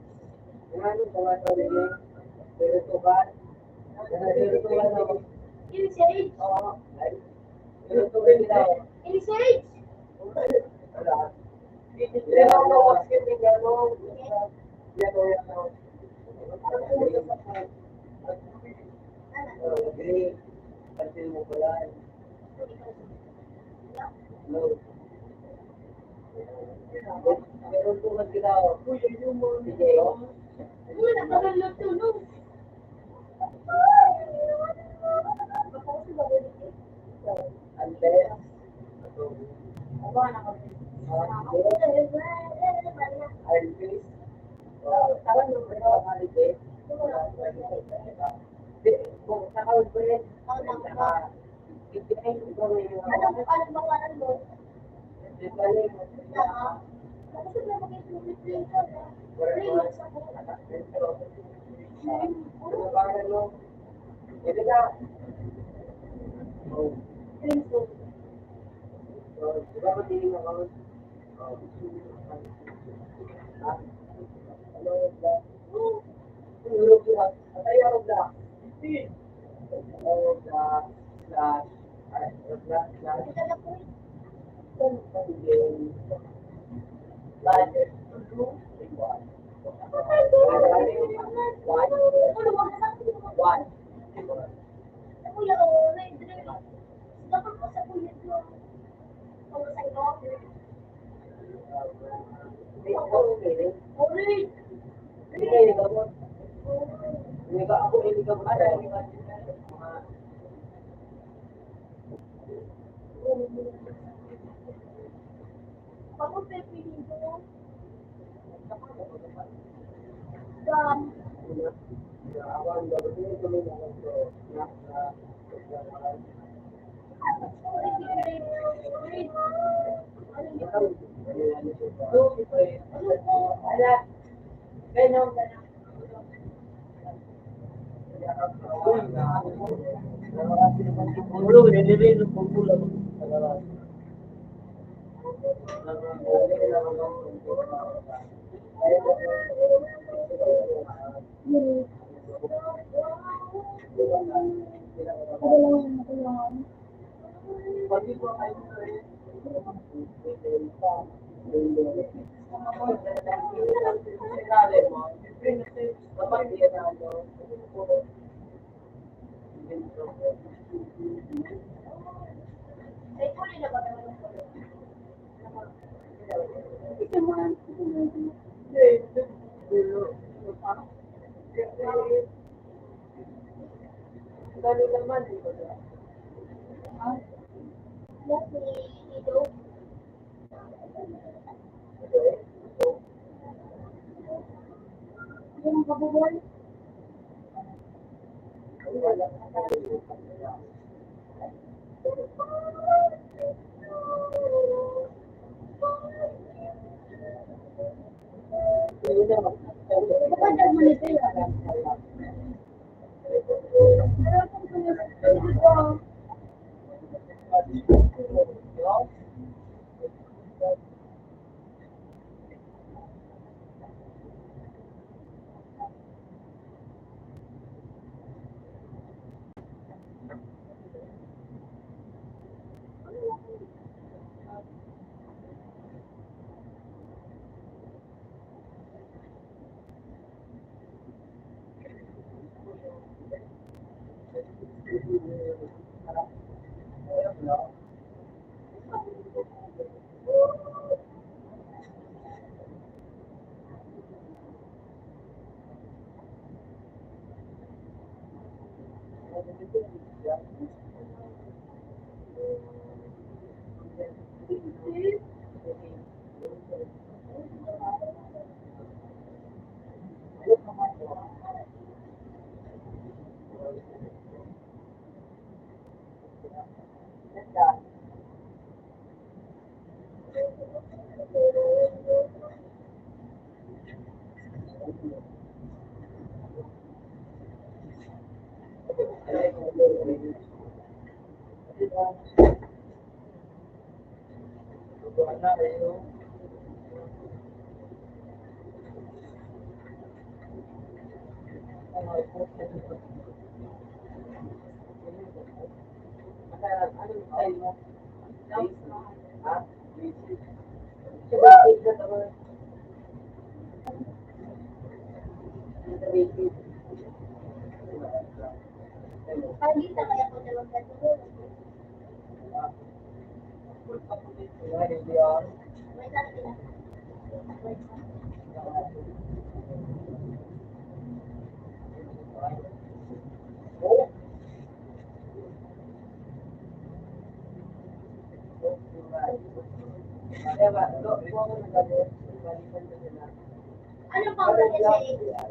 yan yung mga tawagin. Spiritual. Spiritual na. Ilisage? Oo. Spiritual daw. Ilisage? Wala. Hindi lang ako kasi may gano'n. Gano'n yan ako. Okay. Pansin mo pala. No. Meron po mas ginawa. Sige, oh. Uy, nakagalot to, no? Unless, Alvis, tawag mo ba yung Alvis? Kung nakawag ko yun, saka, ibigay ko ba yung Anong pangalan mo? ibalik mo Kasi na mag-include dito. 3 months ako. ano ba ano? Hindi na. Oh. Di ba matiling ako? Oh. Ha? Ano ba? Tulog lang. Patay ako ba? Oh, slash, Kuya, oo, na-drink. Dapat ko sa kuya ko. Kung sa iyo. Ulit. Ako pipiliin ko. Gam. May kulay na ba naman yung kulay? Dali naman, di ba? Yes, may ilo. Yung kabubol. Kapag nagmanito yun. Pero kung pinag-study ko, Anong style mo? Ha? Sa basic na naman. Sa basic. Pagkita kaya ko dalawang ganito. May dati na. Ano pa ba niya sa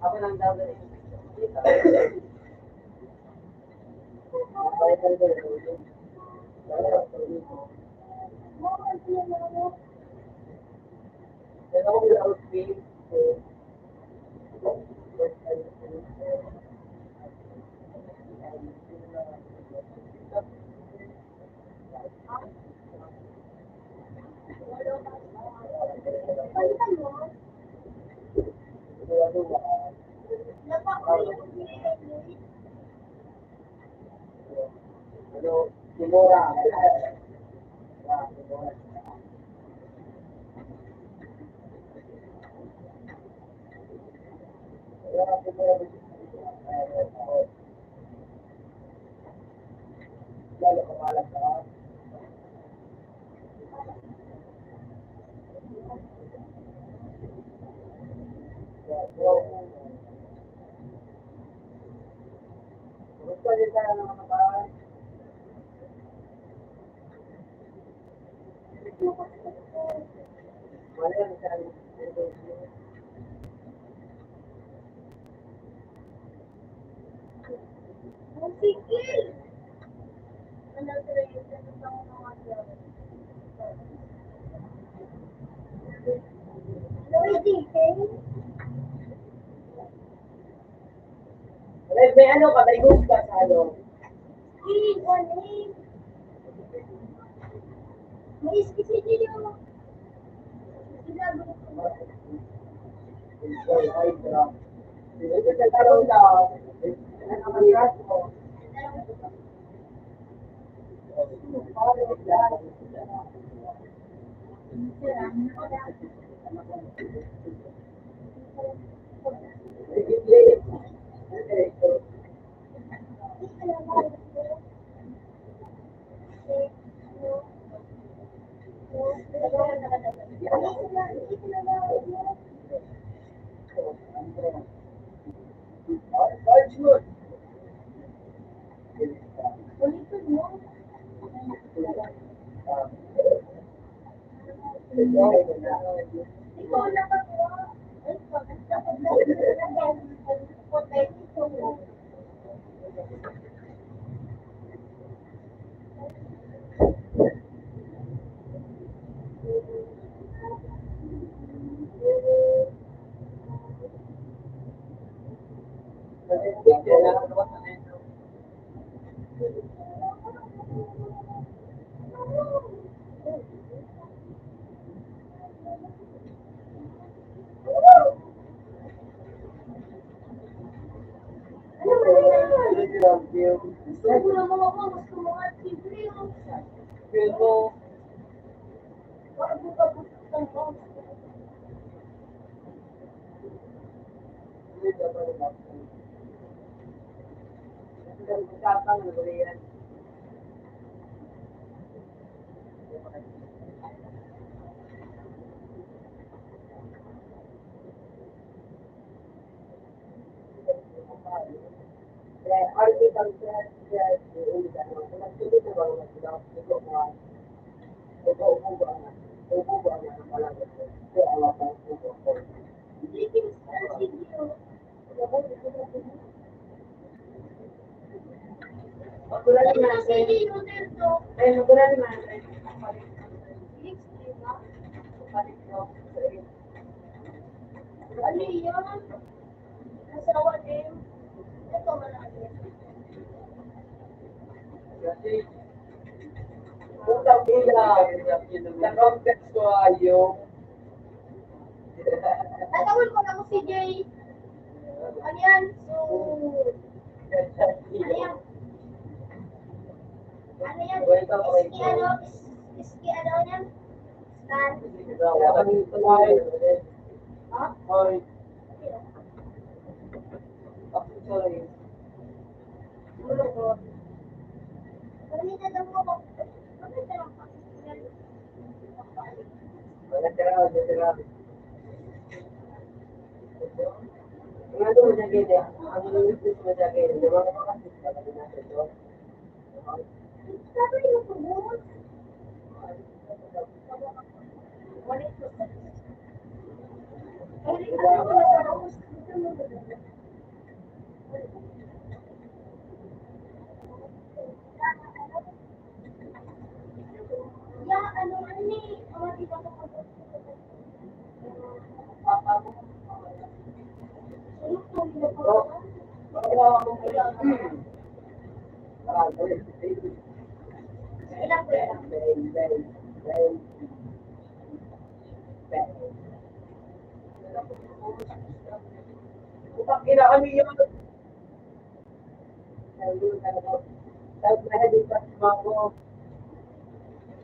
Ako lang daw Palitan mo. Lapak ko yung Simura. Lalo kamalag ka. Gusto niyo tayo ng mga bahay? Wala yan, sabi. Sige! Ano talaga yung tanong ng mga job? Luigi, okay? May ano ka, may group ka sa ano? May specific yung ginagawa ko. Ay, sarap. Ito sa tarong daw. Ano ka niya? Ulitin mo. Ikaw na ba ko? Gusto ko na mga ko, gusto mo nga libre yung wag mo ka butang ko. Ano yan? Asawa din. Ito malaki. Utang bilang. Nag-complex ko yung Tatawin ko lang si Jay. Ano yan? So, ano yan? Ano yan? Iski ano yan? Scan. Ha? Hoy. Sorry. Ulo ko. Pagalitan lang mo ko. Pagalitan lang pa. Wala tiraw. Ang ano mo siya gede? Ang lulustos mo siya gede? Di ba ka makasis ka? Lagi natin ito. Sabi niyo po mo. Walit ko. Walit ko. Yeah, ano ni, di ba ko Ina kami yun. Tapos nahalik pa sa mga ko.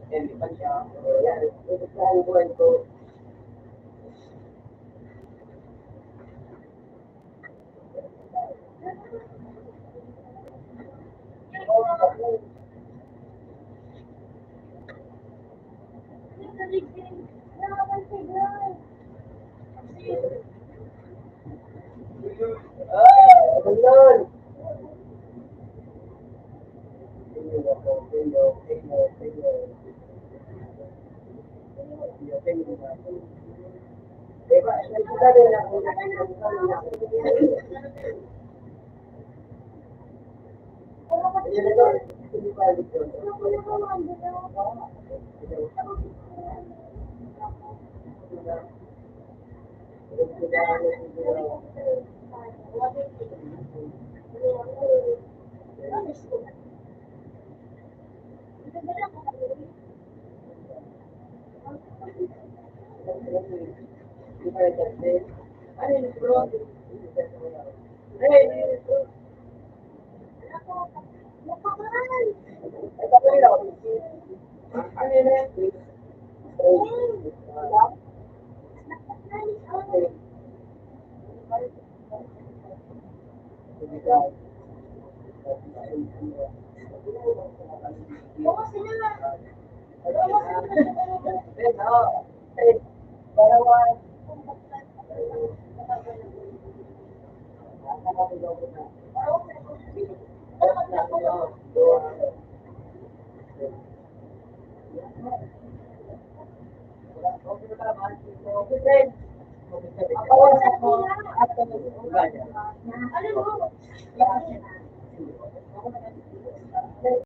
Hindi pa siya. Ito sa ang buwan ko. Ayun. Diba, nagsasabi na ako na ano yung bro? Hey, ito po yun. Ano yun eh? Ano mo?